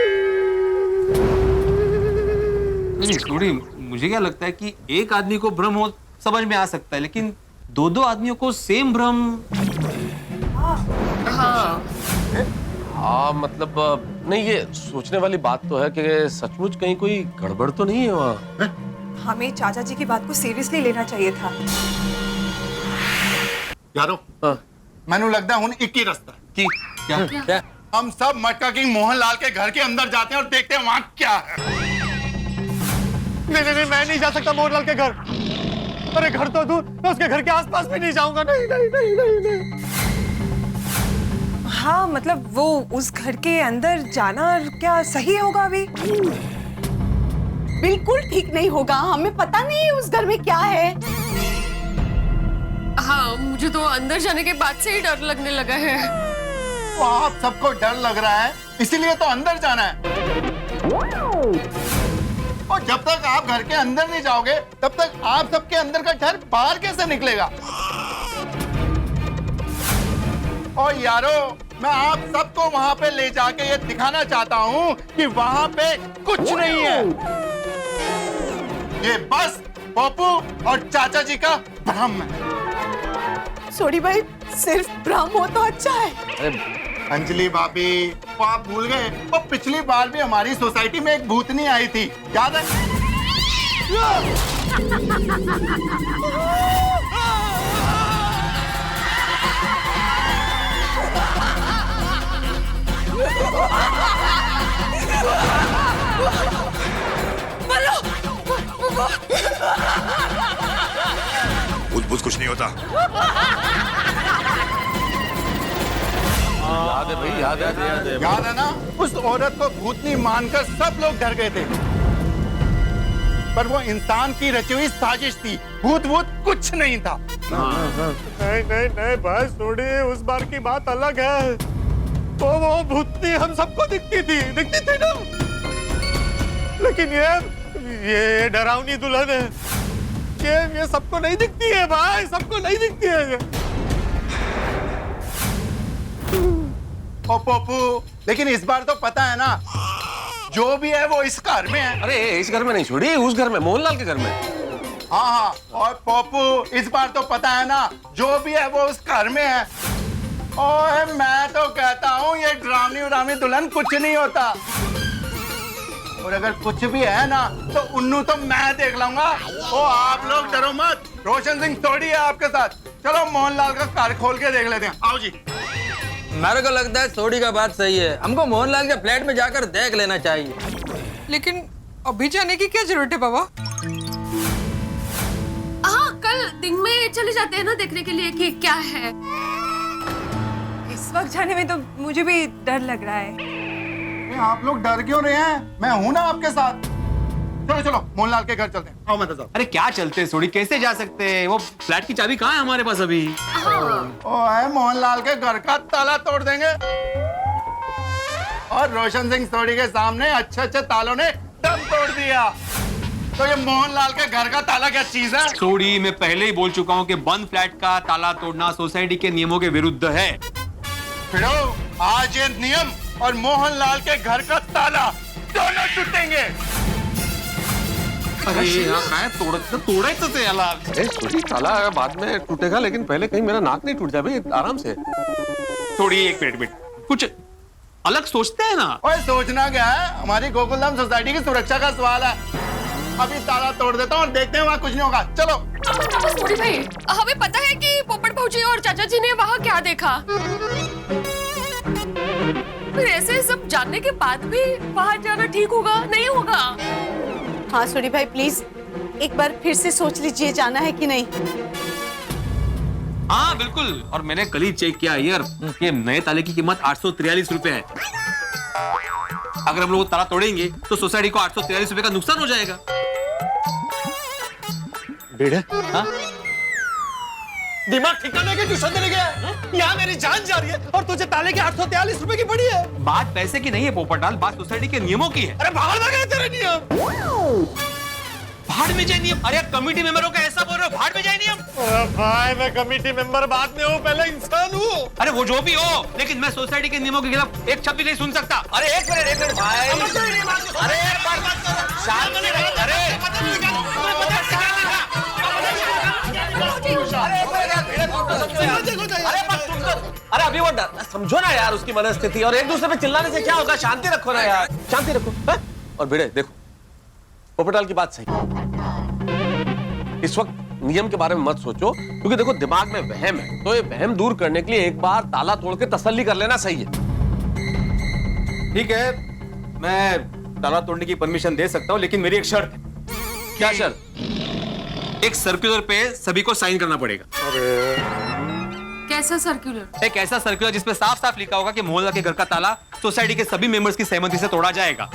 नहीं थोड़ी, मुझे क्या लगता है कि एक आदमी को भ्रम हो समझ में आ सकता है, लेकिन 2 आदमियों को सेम भ्रम। हाँ मतलब नहीं, ये सोचने वाली बात तो है कि सचमुच कहीं कोई गड़बड़ तो नहीं है वहाँ। हमें चाचा जी की बात को सीरियसली लेना चाहिए था। यारो, मैंने लगता है एक ही रास्ता कि क्या? हम सब मटका किंग मोहनलाल के घर के अंदर जाते हैं और देखते हैं वहां क्या है। नहीं, मैं नहीं जा सकता मोहनलाल के घर। अरे घर तो दूर, मैं उसके घर के आसपास भी नहीं जाऊंगा। नहीं। हाँ मतलब वो उस घर के अंदर जाना क्या सही होगा अभी? बिल्कुल ठीक नहीं होगा, हमें पता नहीं है उस घर में क्या है। हाँ, मुझे तो अंदर जाने के बाद से ही डर लगने लगा है। तो आप सबको डर लग रहा है, इसीलिए तो अंदर जाना है। और जब तक आप घर के अंदर नहीं जाओगे, तब तक आप सबके अंदर का डर बाहर कैसे निकलेगा? और यारो, मैं आप सबको वहां पे ले जाके ये दिखाना चाहता हूँ कि वहां पे कुछ नहीं है। ये बस पप्पू और चाचा जी का भ्रम है। सोडी भाई, सिर्फ भ्रम हो तो अच्छा है। अंजलि भाभी, वो आप भूल गए, वो पिछली बार भी हमारी सोसाइटी में एक भूतनी आई थी, याद है? भूत कुछ नहीं होता। याद है भाई, याद है ना? उस औरत को भूतनी मानकर सब लोग डर गए थे, पर वो इंसान की रची हुई साजिश थी, भूत कुछ नहीं था। नहीं भाई सोडी, उस बार की बात अलग है। वो भूतनी हम सबको दिखती थी ना, लेकिन ये डरावनी दुल्हन है, ये सबको नहीं दिखती है भाई, सबको नहीं दिखती है। ओ पप्पू, लेकिन इस बार तो पता है ना, जो भी है वो इस घर में है। अरे इस घर में नहीं छोड़ी, उस घर में, मोहनलाल के घर में। हाँ, और पप्पू इस बार तो पता है ना, जो भी है वो उस घर में है। ओए मैं तो कहता हूँ ये ड्रामनी दुल्हन कुछ नहीं होता, और अगर कुछ भी है ना तो उन्नू तो मैं देख लूंगा। ओ आप लोग डरो मत, रोशन सिंह थोड़ी है आपके साथ। चलो मोहनलाल का कार खोल के देख लेते हैं, आओ जी। मेरे को लगता है सोडी का बात सही है, हमको मोहनलाल के फ्लैट में जाकर देख लेना चाहिए। लेकिन अभी जाने की क्या जरूरत है बाबा? हाँ, कल दिन में चले जाते हैं ना देखने के लिए कि क्या है। इस वक्त जाने में तो मुझे भी डर लग रहा है। आप लोग डर क्यों रहे हैं? मैं हूं ना आपके साथ। चलो चलो मोहनलाल के घर चलते हैं। आओ मेहता साहब। अरे क्या चलते सोडी, कैसे जा सकते हैं? वो फ्लैट की चाबी कहाँ है हमारे पास अभी? ओए मोहनलाल के घर का ताला तोड़ देंगे और रोशन सिंह सोडी के सामने अच्छे अच्छे तालों ने दम तोड़ दिया। तो ये मोहनलाल के घर का ताला क्या चीज है? सोडी, मैं पहले ही बोल चुका हूँ कि बंद फ्लैट का ताला तोड़ना सोसाइटी के नियमों के विरुद्ध है। फिर आज ये नियम और मोहनलाल के घर का ताला दोनों टूटेंगे। अरे यार तोड़े तो थे यार। अरे सोडी, ताला बाद में टूटेगा, लेकिन पहले कहीं मेरा नाक नहीं टूट जाए भाई, आराम से। थोड़ी एक मिनट कुछ अलग सोचते हैं ना। ओए सोचना क्या है, हमारी गोकुलधाम सोसाइटी की सुरक्षा का सवाल है। अभी ताला तोड़ देता हूँ और देखते हैं वहाँ कुछ नहीं होगा। चलो। सोडी भाई, हमें पता है कि पोपट भाऊजी और चाचा जी ने वहाँ क्या देखा। फिर ऐसे सब जानने के बाद भी बाहर जाना ठीक होगा नहीं होगा? हाँ सोडी भाई, प्लीज एक बार फिर से सोच लीजिए, जाना है कि नहीं। हाँ बिल्कुल, और मैंने कल ही चेक किया यार, ये नए ताले की कीमत 843 रुपए है। अगर हम लोग ताला तोड़ेंगे तो सोसाइटी को 843 रुपए का नुकसान हो जाएगा। बेड़ा, हाँ? दिमाग ठिकाने के ट्यूशन देने गया है? यहाँ मेरी जान जा रही है और तुझे ताले के 843 रुपए की पड़ी है। बात पैसे की नहीं है पोपटलाल, बात सोसाइटी के नियमों की है। अरे भाड़ में गए तेरे नियम। भाड़ में जाए नियम? अरे कमेटी मेंबरों का ऐसा बोल रहे हो, भाड़ में जाए नियम? भाई मैं कमेटी मेंबर बाद में हूँ, पहले इंसान हूँ। अरे वो जो भी हो, लेकिन मैं सोसाइटी के नियमों के खिलाफ एक शब्द भी नहीं सुन सकता। अरे एक मिनट भाई, अरे एक बार शांत से रहो। अरे अभी वो समझो ना यार उसकी मनस्थिति, और एक दूसरे पे चिल्लाने से क्या होगा? शांति रखो ना यार, शांति रखो। और भिड़े देखो, पोपटलाल की बात सही, इस वक्त नियम के बारे में मत सोचो, क्योंकि देखो दिमाग में वहम है, तो ये वहम दूर करने के लिए एक बार ताला तोड़ के तसल्ली कर लेना सही है। ठीक है, मैं ताला तोड़ने की परमिशन दे सकता हूँ, लेकिन मेरी एक शर्त है। क्या शर्त? एक सर्कुलर पे सभी को साइन करना पड़ेगा। कैसा सर्कुलर? एक ऐसा सर्कुलर जिसमें साफ साफ लिखा होगा कि मोहल्ला के घर का ताला सोसाइटी के सभी मेंबर्स की सहमति से तोड़ा जाएगा।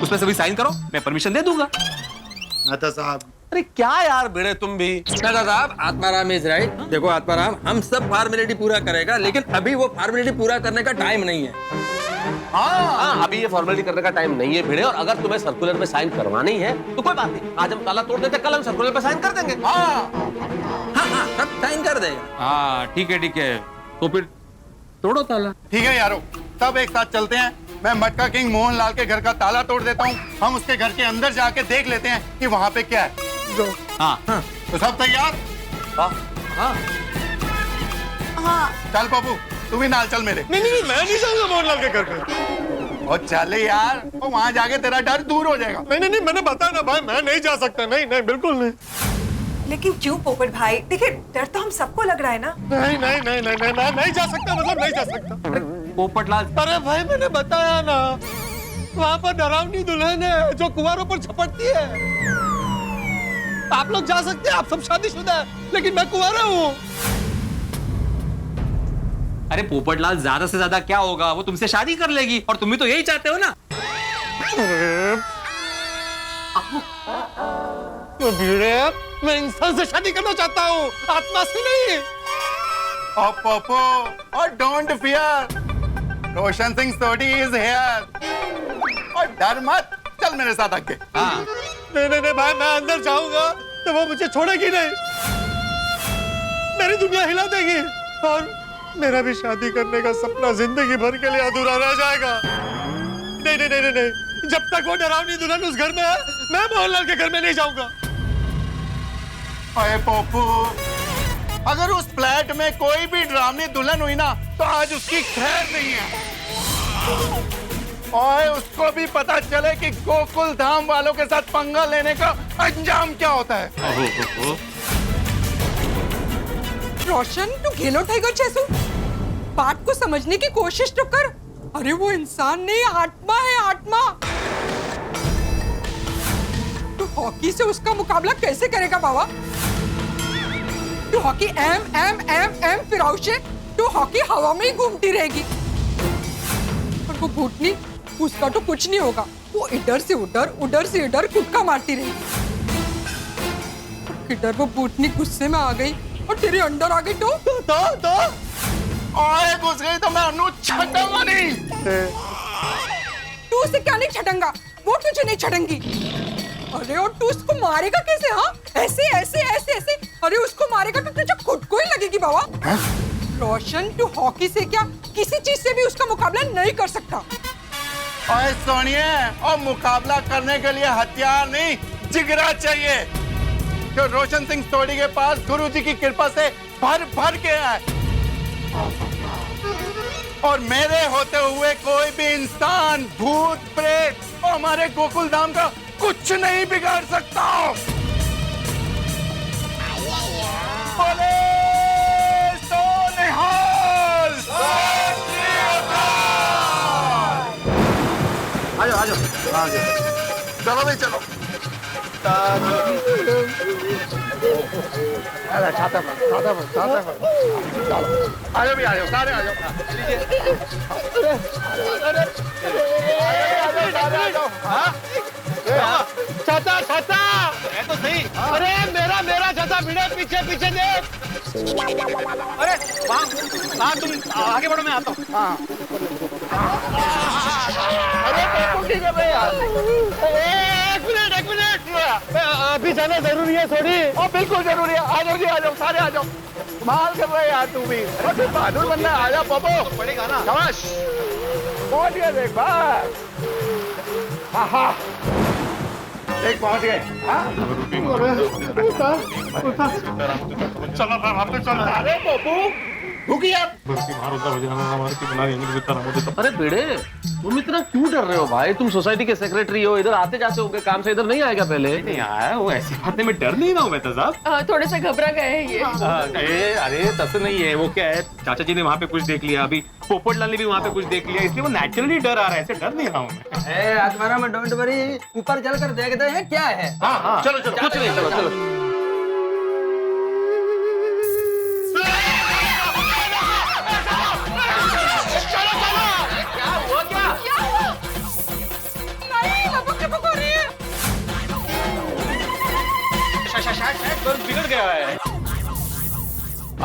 उसमें सभी साइन करो, मैं परमिशन दे दूंगा। मेहता साहब, अरे क्या यार भिड़े तुम भी। Dada Saheb, Atmaram is right. देखो आत्माराम, हम सब फॉर्मेलिटी पूरा करेगा, लेकिन अभी वो फॉर्मेलिटी पूरा करने का टाइम नहीं है। हाँ, अभी ये फॉर्मेलिटी करने का टाइम नहीं है भिड़े, और अगर तुम्हें सर्कुलर पे साइन करवानी है तो कोई बात नहीं, आज हम ताला तोड़ देते, कल हम सर्कुलर पे साइन कर देंगे। हाँ, सब साइन कर देगा। हाँ ठीक है, तो फिर तोड़ो ताला। ठीक है यारो, सब एक साथ चलते हैं। मैं मटका किंग मोहनलाल के घर का ताला तोड़ देता हूँ, हम उसके घर के अंदर जाके देख लेते हैं कि वहाँ पे क्या है। हाँ तो सब तैयार? हाँ। चल पप्पू, तू भी नाल चल मेरे। नहीं मैं नहीं जाऊंगा मोहनलाल के घर पे। और चल यार, और वहाँ जाके तेरा डर दूर हो जाएगा। नहीं मैंने बताया ना भाई, मैं नहीं जा सकता। नहीं बिल्कुल नहीं। लेकिन क्यों पोपट भाई? देखिए डर तो हम सबको लग रहा है ना। नहीं मैं नहीं जा सकता, मतलब नहीं जा सकता। पोपटलाल, अरे भाई मैंने बताया ना, वहाँ पर डरावनी दुल्हन है जो कुंवारों पर झपटती है। आप लोग जा सकते हैं, आप सब शादीशुदा है, लेकिन मैं कुंवारा हूँ। अरे पोपटलाल, ज्यादा से ज्यादा क्या होगा, वो तुमसे शादी कर लेगी, और तुम भी तो यही चाहते हो ना। भिड़े, मैं इंसान से शादी करना चाहता हूँ, आत्मा से नहीं। और पप्पू, और don't fear, Roshan Singh Sodhi is here. और डर मत, चल मेरे साथ आगे। हाँ। नहीं भाई, मैं अंदर जाऊंगा तो वो मुझे छोड़ेगी नहीं, मेरी दुनिया हिला देगी, और मेरा भी शादी करने का सपना जिंदगी भर के लिए अधूरा रह जाएगा। नहीं, जब तक वो डरावनी दुल्हन उस घर में है, मैं मोहनलाल के घर में नहीं जाऊंगा। अरे पप्पू, अगर उस फ्लैट में कोई भी डरावनी दुल्हन हुई ना, तो आज उसकी खैर नहीं है। और उसको भी पता चले कि गोकुल धाम वालों के साथ पंगा लेने का अंजाम क्या होता है। रोशन, तू घेलो टाइगर जैसू, बात को समझने की कोशिश तो कर। अरे वो इंसान नहीं, आत्मा है, आत्मा। तू हॉकी से उसका मुकाबला कैसे करेगा बाबा? तू हॉकी एम फिराउशे, तू हॉकी हवा में ही घूमती रहेगी। और वो भूतनी उसका तो कुछ नहीं होगा, वो इधर से उधर कुटका मारती रही। किधर वो भूतनी गुस्से में आ गई और तेरे अंदर आ गई तो आए घुस गई तो मैं अनु छटूंगा नहीं। तू उसे क्या नहीं छटंगा, वो तुझे नहीं छटंगी। अरे और तू उसको मारेगा कैसे? हाँ, ऐसे ऐसे ऐसे ऐसे। अरे उसको मारेगा तो तुझे खुद को ही लगेगी बाबा। रोशन, तू हॉकी से क्या किसी चीज से भी उसका मुकाबला नहीं कर सकता। ओए सोनिए, और मुकाबला करने के लिए हथियार नहीं जिगरा चाहिए। जो रोशन सिंह सोडी के पास गुरुजी की कृपा से भर भर के है, और मेरे होते हुए कोई भी इंसान, भूत, प्रेत और हमारे गोकुल धाम का कुछ नहीं बिगाड़ सकता। बोले सोनिहाल। आजो चलो भाई चलो। छाता आजो भी आजो, सारे आजो। छाता छाता है तो सही। अरे मेरा छाता भिड़े, पीछे पीछे देख। अरे वहाँ तुम आगे बढ़ो, मैं आता हूँ। हाँ अरे ठीक है भाई यार, एक मिनट अभी जाना जरूरी है सोडी। और बिल्कुल जरूरी है। आ जाओ सारे आ जाओ। माल कर रहे यार तू भी। अरे बहादुर बनना, आ जाओ पप्पू। पड़ेगा ना। शाबाश, पहुंच गए देख बार। एक पहुंच गए। चलो अरे पप्पू अरे बेड़े, तुम इतना क्यों डर रहे हो भाई? तुम सोसाइटी के सेक्रेटरी हो, इधर आते जाते होगे काम से, इधर नहीं आएगा पहले? नहीं आया, वो ऐसी बातें में डर नहीं रहा हूँ मैं तो साहब। थोड़े से घबरा गए हैं ये। अरे तस नहीं है, वो क्या है, चाचा जी ने वहाँ पे कुछ देख लिया, अभी पोपट लाल ने भी वहाँ पे कुछ देख लिया, इसलिए वो नेचुरली डर आ रहा है, ऐसे डर नहीं रहा हूँ मैं। आत्माराम में डोंट वरी, ऊपर चलकर देखते हैं क्या है। हाँ चलो कुछ नहीं, चलो बिगड़ गया है।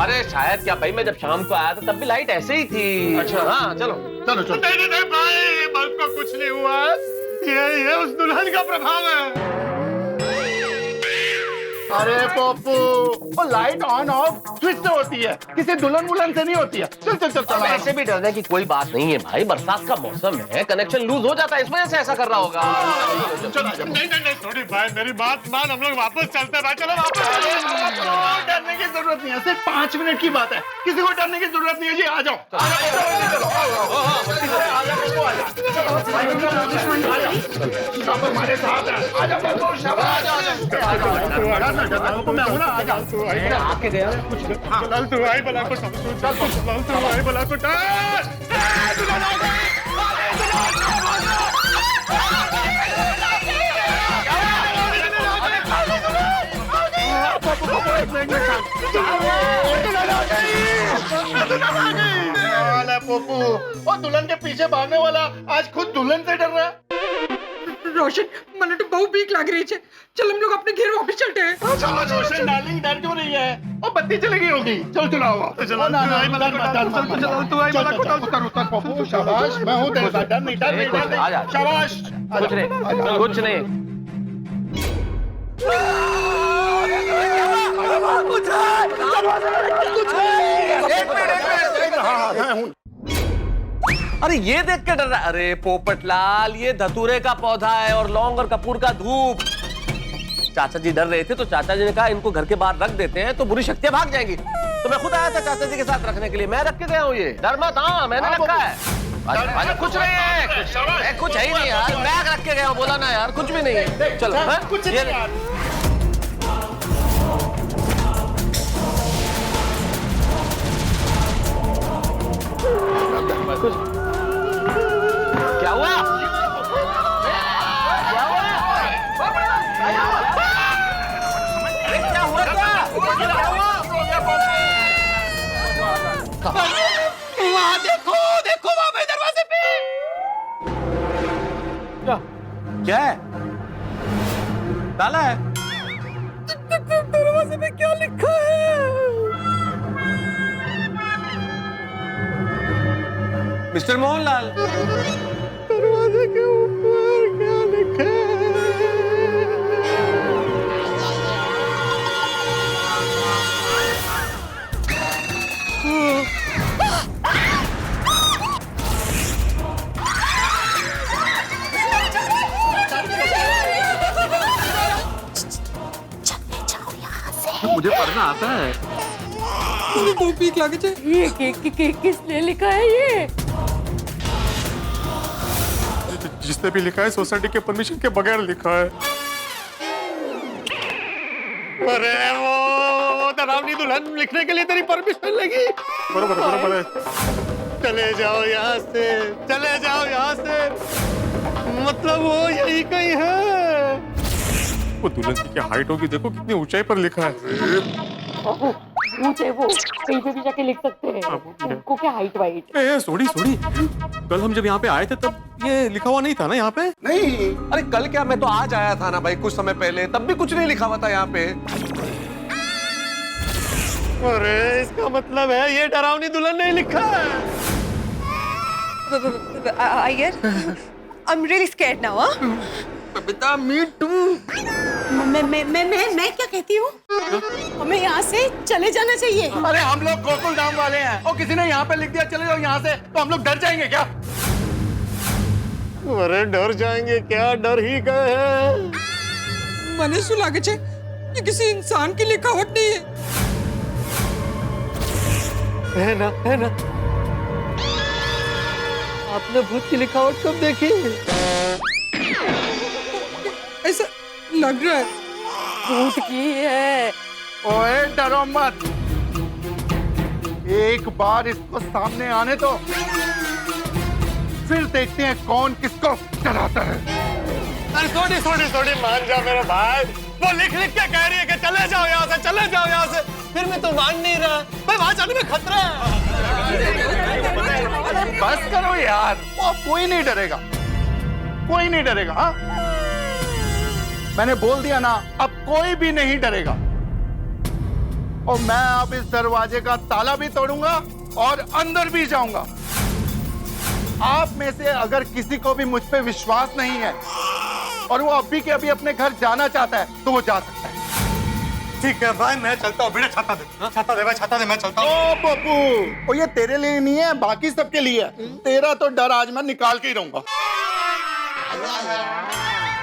अरे शायद क्या भाई, मैं जब शाम को आया था तब भी लाइट ऐसे ही थी। अच्छा हाँ चलो। नहीं भाई, बल्ब को कुछ नहीं हुआ। ये उस दुल्हन का प्रभाव है। अरे पप्पू, वो लाइट ऑन ऑफ स्विच से होती है, किसी दुल्हन वुल्हन से नहीं होती है। चल ऐसे भी डरने की कोई बात नहीं है भाई, बरसात का मौसम है, कनेक्शन लूज हो जाता है, इस वजह से ऐसा कर रहा होगा। नहीं थोड़ी भाई, मेरी बात मान, हम लोग वापस चलते हैं भाई। चलो वापस। डरने की जरूरत नहीं है, सिर्फ 5 मिनट की बात है, किसी को डरने की जरूरत नहीं है जी। आ जाओ हमारे साथ मैं हूँ ना। आ जाओ आके गया कुछ। चल तू आई बला को, चल तू आई बला को। पोपू, और दुल्हन के पीछे भागने वाला आज खुद दुल्हन से डर रहा है। रोशन, मैंने तो बहुत भीख लग रही है। चल हम लोग अपने घर वापस चलते हैं। चलो रोशन डार्लिंग, डर क्यों रही है? और बत्ती चली गई होगी। चल चलाओ। पप्पू शाबाश, मैं हूँ तेरे साथ। डर नहीं, शाबाश। कुछ नहीं। अरे ये देख के डर रहा है? अरे पोपटलाल, ये धतूरे का पौधा है और लौंग और कपूर का धूप। चाचा जी डर रहे थे तो चाचा जी ने कहा इनको घर के बाहर रख देते हैं तो बुरी शक्तियां भाग जाएंगी, तो मैं खुद आया था चाचा जी के साथ रखने के लिए। मैं रख के गया हूँ, ये डर मत। हाँ मैंने रखा है। अच्छा कुछ नहीं है, कुछ है ही नहीं यार, बैग रख के गया हूँ, बोला ना यार, कुछ भी नहीं है। चलो कुछ क्या हुआ? क्या हुआ? क्या हुआ? वहाँ देखो, देखो वहाँ पे दरवाजे पे। का क्या है? ताला है। दरवाजे में क्या लिखा है? मिस्टर मोहनलाल, दरवाजे के ऊपर क्या लिखा है? मुझे पढ़ना आता है। मुझे तो पीक लगे छे। ये किसने लिखा है ये? जिसने भी लिखा है सोसाइटी के परमिशन के बगैर लिखा है। अरे वो डरावनी दुल्हन लिखने के लिए तेरी परमिशन लगी? बरोबर बरोबर है। चले जाओ यहाँ से, चले जाओ यहाँ से। मतलब वो यही कहीं है। वो दुल्हन की क्या हाइट होगी, देखो कितनी ऊंचाई पर लिखा है। ऊंचे वो कहीं पे भी जाके लिख सकते हैं। उनको क्या हाइट वाइट? सोड़ी कल हम जब यहाँ पे आए थे तब ये लिखा हुआ नहीं था ना यहाँ पे? नहीं, अरे कल क्या, मैं तो आज आया था ना भाई कुछ समय पहले, तब भी कुछ नहीं लिखा हुआ था यहाँ पे। अरे इसका मतलब है ये डरावनी दुल्हन ने लिखा है। Iyer, I'm really scared now, huh? Babita, me too. मैं क्या कहती हूँ? हमें यहाँ से चले जाना चाहिए। अरे हम लोग गोकुल धाम वाले हैं और किसी ने यहाँ पे लिख दिया चले जाओ यहाँ से, तो हम लोग डर जाएंगे क्या? अरे डर जाएंगे क्या, डर ही गए हैं। मने शू लागे छे ये किसी इंसान की लिखावट नहीं है ना, है ना। आपने भूत की लिखावट कब देखी? ऐसा लग रहा है भूत की है। ओए डरो मत, एक बार इसको सामने आने दो, फिर देखते हैं कौन किसको डराता है। अरे थोड़ी मान जा मेरे भाई। वो लिख के कह रही है कि चले जाओ यहाँ से, चले जाओ यहाँ से। फिर भी तो मान नहीं रहा भाई, वहां जाने में खतरा है। बस करो यार, वो कोई नहीं डरेगा, कोई नहीं डरेगा। हाँ, मैंने बोल दिया ना, अब कोई भी नहीं डरेगा। और मैं अब इस दरवाजे का ताला भी तोड़ूंगा और अंदर भी जाऊंगा। आप में से अगर किसी को भी मुझ पे विश्वास नहीं है और वो अभी के अभी अपने घर जाना चाहता है तो वो जा सकता है। ठीक है भाई, मैं चलता हूँ। छाता दे भाई, छाता दे, मैं चलता हूँ। ओ पप्पू, ये तेरे लिए नहीं है, बाकी सबके लिए है। तेरा तो डर आज मैं निकाल के ही रहूंगा।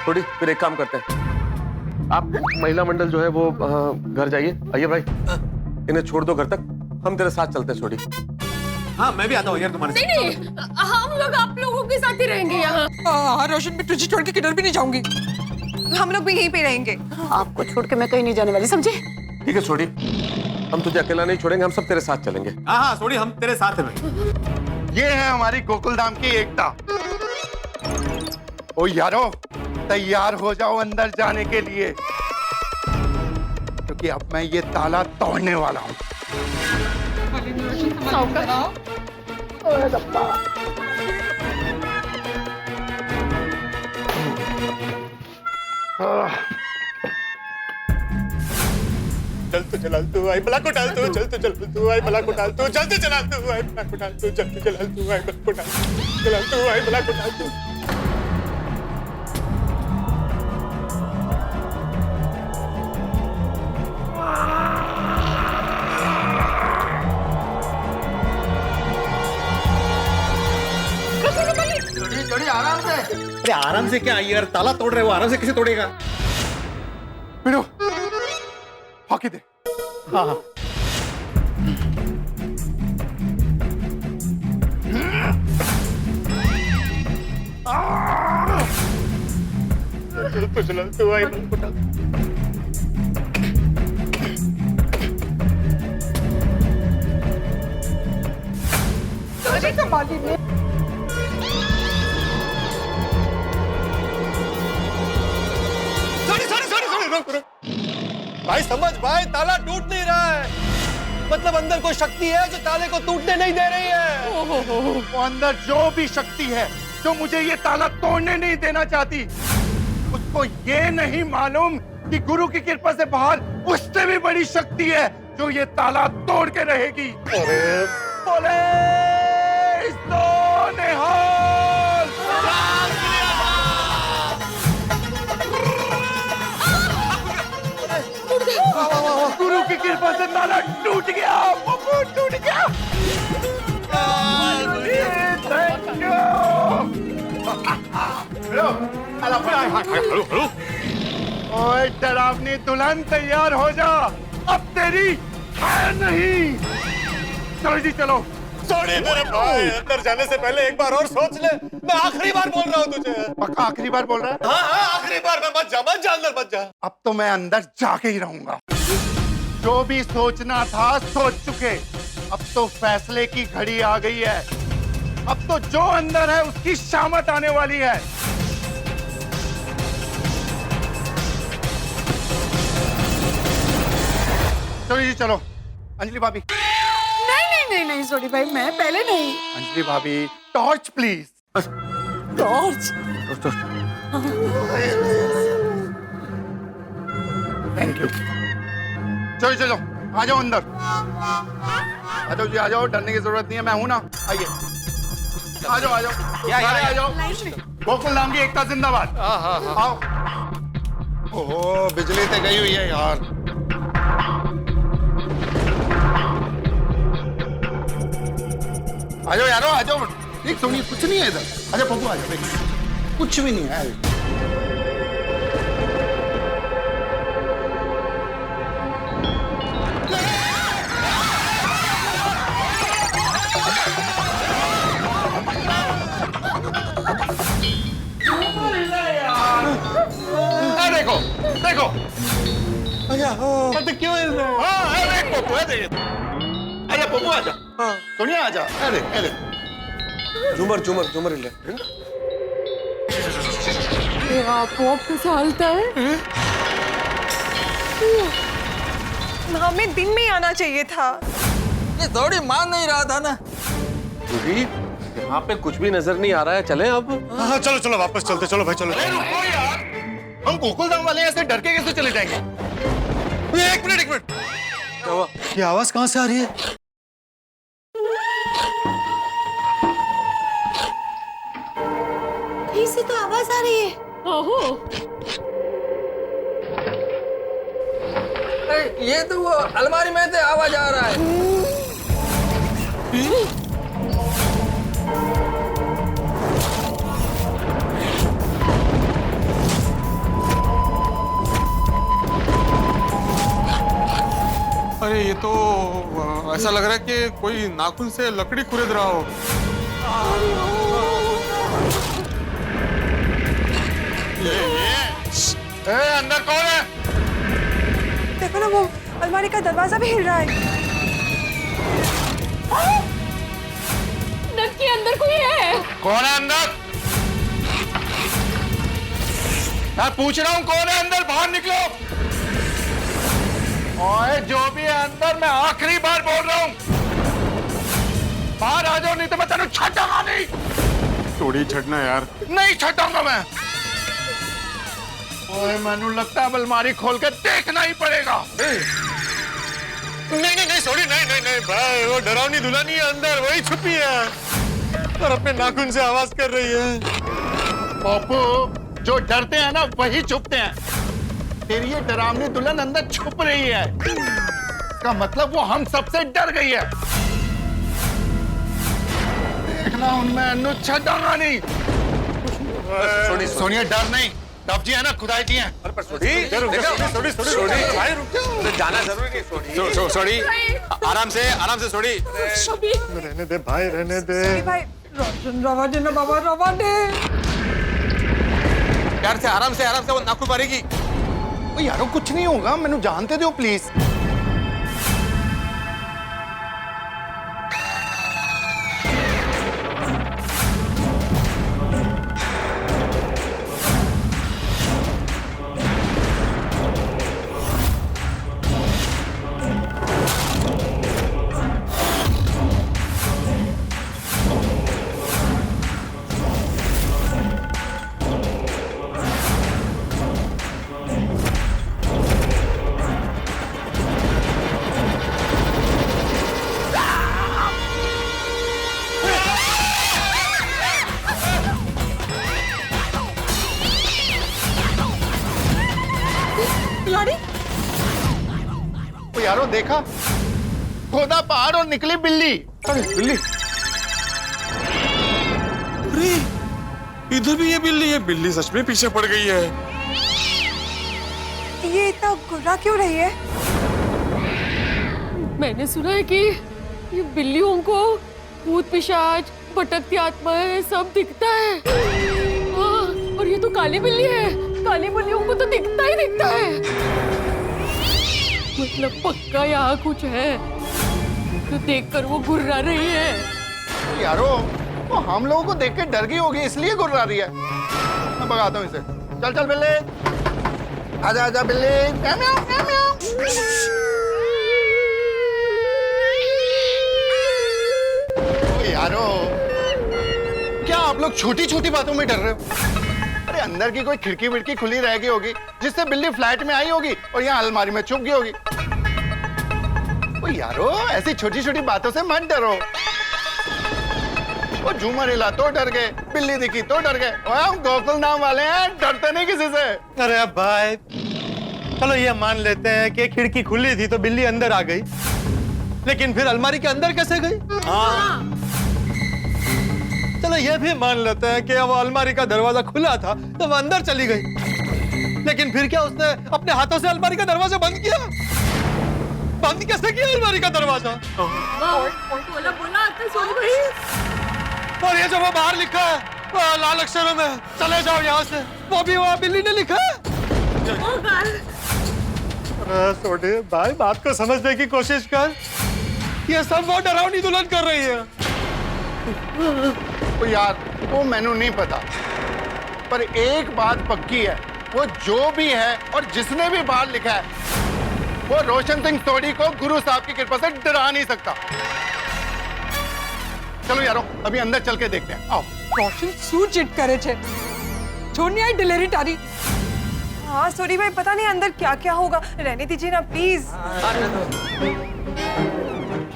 थोड़ी फिर एक काम करते हैं, आप महिला मंडल जो है वो घर जाइए। आइए भाई, इन्हें छोड़ दो घर तक, हम तेरे साथ चलते हैं। छोड़ी, हाँ मैं भी आता हूँ यार तुम्हारे साथ। नहीं, हम लोग आप लोगों के साथ ही रहेंगे यहाँ। हाँ, रोशन भी तुझे छोड़ के किधर भी नहीं जाऊंगी। हम लोग भी यहीं पे रहेंगे। आपको छोड़ के मैं कहीं नहीं जाने वाली, समझे? ठीक है छोड़ी, हम तुझे अकेला नहीं छोड़ेंगे, हम सब तेरे साथ चलेंगे। हाँ छोड़ी, हम तेरे साथ हैं। ये है हमारी गोकुलधाम की एकता। ओ यारो, तैयार हो जाओ अंदर जाने के लिए, क्योंकि अब मैं ये ताला तोड़ने वाला हूँ। चल तू चला तू आई बला को डाल तू, चल तू चल तू आई बला को डाल तू, जल्दी चला तू आई बला को डाल तू, जल्दी चला तू आई बला को डाल तू, चला तू आई बला को डाल तू। चढ़ी आराम से। अरे आराम से क्या यार, ताला तोड़ रहे हो, आराम से कैसे तोड़ेगा? बिड़ो, हॉकी दे। हाँ हाँ। तो चला तू आई बला को डाल। अरे कमाली ने रुक। भाई समझ भाई, ताला टूट नहीं रहा है। मतलब अंदर कोई शक्ति है जो ताले को टूटने नहीं दे रही है। वो अंदर जो भी शक्ति है, जो मुझे ये ताला तोड़ने नहीं देना चाहती, उसको ये नहीं मालूम कि गुरु की कृपा से बाहर उससे भी बड़ी शक्ति है जो ये ताला तोड़ के रहेगी। बोले निहाल। गुरु की कृपा से ताला टूट गया, टूट गया। ओए डरावनी दुल्हन तैयार हो जा, अब तेरी है नहीं। चलो जी चलो। छोड़िए मेरे भाई, अंदर जाने से पहले एक बार और सोच ले। मैं आखिरी बार बोल रहा हूँ तुझे। पक्का आखिरी बार बोल रहा है? हाँ आखिरी बार। मैं मत जा अंदर मत जा। अब तो मैं अंदर जाके ही रहूंगा। जो भी सोचना था सोच चुके, अब तो फैसले की घड़ी आ गई है। अब तो जो अंदर है उसकी शामत आने वाली है। चलो जी चलो। अंजलि भाभी। नहीं सोनी भाई, मैं पहले नहीं। अंजलि भाभी torch please. Torch? Thank you. चलो चलो आ जाओ अंदर। आ जाओ जी आ जाओ, डरने की जरूरत नहीं है, मैं हूं ना। आइए आ जाओ आ जाओ, सारे आ जाओ। गोकुल धाम की एकता जिंदाबाद। आओ। ओह बिजली तो गई हुई है यार। आ जाओ यारो आ जाओ। एक सोनी कुछ नहीं है इधर। अच्छा पप्पू आ जाओ, कुछ भी नहीं है। देखो देखो। अच्छा क्यों हिल रहे हो? हाँ देख पप्पू है देख। अरे पप्पू आजा। हाँ सोनिया आजा। अरे झूमर झूमर झूमर हिल रहे। आप कैसे हालता है? हमें दिन में ही आना चाहिए था। ये थोड़ी मान नहीं रहा था ना। यहाँ पे कुछ भी नजर नहीं आ रहा है, चलें अब? हाँ चलो चलो वापस चलते। चलो भाई चलो। रुको यार, हम गोकुल धाम वाले ऐसे डर के कैसे चले जाएंगे? एक मिनट। ये आवाज कहाँ से आ रही है? कहीं से तो आवाज आ रही है। ओहो, ये तो वो अलमारी में से आवाज आ रहा है। अरे ये तो ऐसा लग रहा है कि कोई नाखून से लकड़ी खुरेद रहा हो। अंदर कौन है? देखो ना वो अलमारी का दरवाजा भी हिल रहा है। नक्की अंदर कोई है। कौन है अंदर? मैं पूछ रहा हूँ कौन है अंदर? बाहर निकलो। ओए जो भी है अंदर, मैं आखिरी बार बोल रहा हूँ, बाहर आ जाओ, नहीं तो मैं तेरे छटाऊंगा नहीं। थोड़ी छटना यार। नहीं छटाऊंगा मैं। ओए मैनू लगता है अलमारी खोल के देखना ही पड़ेगा। नहीं सॉरी नहीं भाई, वो डरावनी दुल्हन है अंदर, वही छुपी है और अपने नाखून से आवाज कर रही है। पप्पू, जो डरते हैं ना वही छुपते हैं। तेरी ये डरावनी दुल्हन अंदर छुप रही है, इसका मतलब वो हम सबसे डर गई है। देखना उनमें छटाऊंगा नहीं। सोनिया डर नहीं, तब जी है ना, खुदाई जी है। जाना जरूरी नहीं। सोनी आराम से रहने दे भाई, रहने दे भाई। रवा दे ना बाबा, रवा दे। प्यार से आराम से वो नाखून मारेगी। यारो कुछ नहीं होगा, मैंने जानते दो प्लीज। यारो देखा, खोदा पहाड़ और निकली बिल्ली। अरे बिल्ली, अरे इधर भी ये बिल्ली है। बिल्ली सच में पीछे पड़ गई है। ये इतना गुर्रा क्यों रही है? मैंने सुना है कि ये बिल्लियों को भूत पिशाच भटकती आत्माएं सब दिखता है। हाँ, और ये तो काली बिल्ली है। काली बिल्लियों को तो दिखता ही दिखता है। मतलब पक्का यहाँ कुछ है तो देखकर वो गुर्रा रही है। यारो वो हम लोगों को देख के डर गई होगी इसलिए गुर्रा रही है। मैं भगाता हूँ इसे। चल चल बिल्ली, आजा आजा बिल्ली। म्याऊ, म्याऊ, म्याऊ। यारो क्या आप लोग छोटी छोटी बातों में डर रहे हो? अरे अंदर की कोई खिड़की विड़की खुली रह गई होगी जिससे बिल्ली फ्लैट में आई होगी और यहाँ अलमारी में छुप गई होगी। ओ यारो ऐसी छोटी छोटी बातों से मत डरो। वो झूमर हिला तो डर गए, बिल्ली दिखी तो डर गए। हम गोकुल नाम वाले हैं, डरते नहीं किसी से। अरे अब भाई चलो ये मान लेते हैं कि खिड़की खुली थी तो बिल्ली अंदर आ गई, लेकिन फिर अलमारी के अंदर कैसे गई? हाँ चलो ये भी मान लेते हैं कि वो अलमारी का दरवाजा खुला था तो वो अंदर चली गई, लेकिन फिर क्या उसने अपने हाथों से अलमारी का दरवाजा बंद किया? बंद कैसे किया अलमारी का दरवाजा? बोला बोला सोनी भाई। और ये जो वो बाहर लिखा है लाल अक्षरों में, चले जाओ यहाँ से, वो भी वहाँ बिल्ली ने लिखा है। सोनी भाई बात को समझने की कोशिश कर। ये सब वो डरावनी दुल्हन कर रही है। तो यार वो मैंने नहीं पता, पर एक बात पक्की है, वो जो भी है और जिसने भी बाहर लिखा है वो रोशन सिंह सोडी को गुरु साहब की कृपा से डरा नहीं सकता। चलो यारो अभी अंदर चल के देखते हैं। आओ। रोशन શું ચીટ કરે છે? છોડની આઈ डिलीवरी तारी। हाँ सॉरी भाई, पता नहीं अंदर क्या क्या होगा, रहने दीजिए ना प्लीज।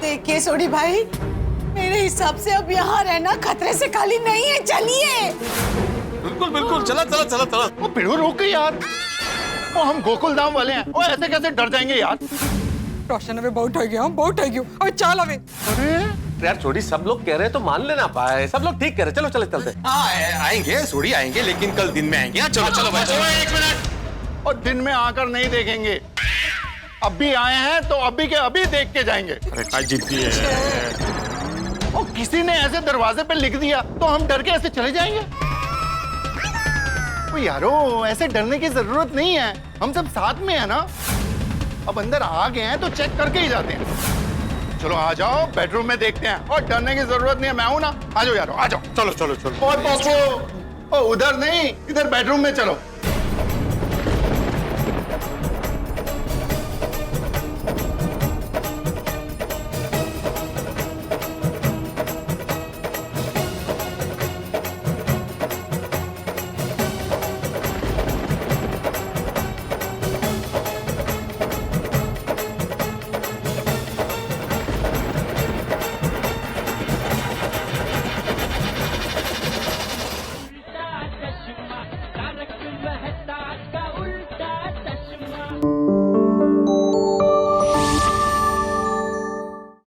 देखिए सोडी भाई, मेरे हिसाब से अब यहाँ रहना खतरे से खाली नहीं है, चलिए। बिल्कुल बिल्कुल, चला चला चला चला। वो भिड़ो रोक गई यार। वो हम गोकुल धाम वाले हैं, वो ऐसे कैसे डर जाएंगे यार? रोशन अबे बहुत हो गया, बहुत हो गया। अब चल अबे। अरे यार छोड़ी, सब लोग कह रहे हैं तो मान लेना पाए। सब लोग ठीक कह रहे, चलो चलो चलते। आएंगे सोडी आएंगे, लेकिन कल दिन में आएंगे। चलो चलो भाई चलो। एक मिनट। और दिन में आकर नहीं देखेंगे, अभी आए हैं तो अभी के अभी देख के जाएंगे। अरे काय जिद्दी है। और किसी ने ऐसे दरवाजे पे लिख दिया तो हम डर के ऐसे चले जाएंगे? ओ यारो ऐसे डरने की जरूरत नहीं है, हम सब साथ में है ना। अब अंदर आ गए हैं तो चेक करके ही जाते हैं। चलो आ जाओ, बेडरूम में देखते हैं। और डरने की जरूरत नहीं है, मैं हूं ना। आ जाओ यारो, आ जाओ। चलो चलो चलो। और उधर नहीं, इधर बेडरूम में चलो।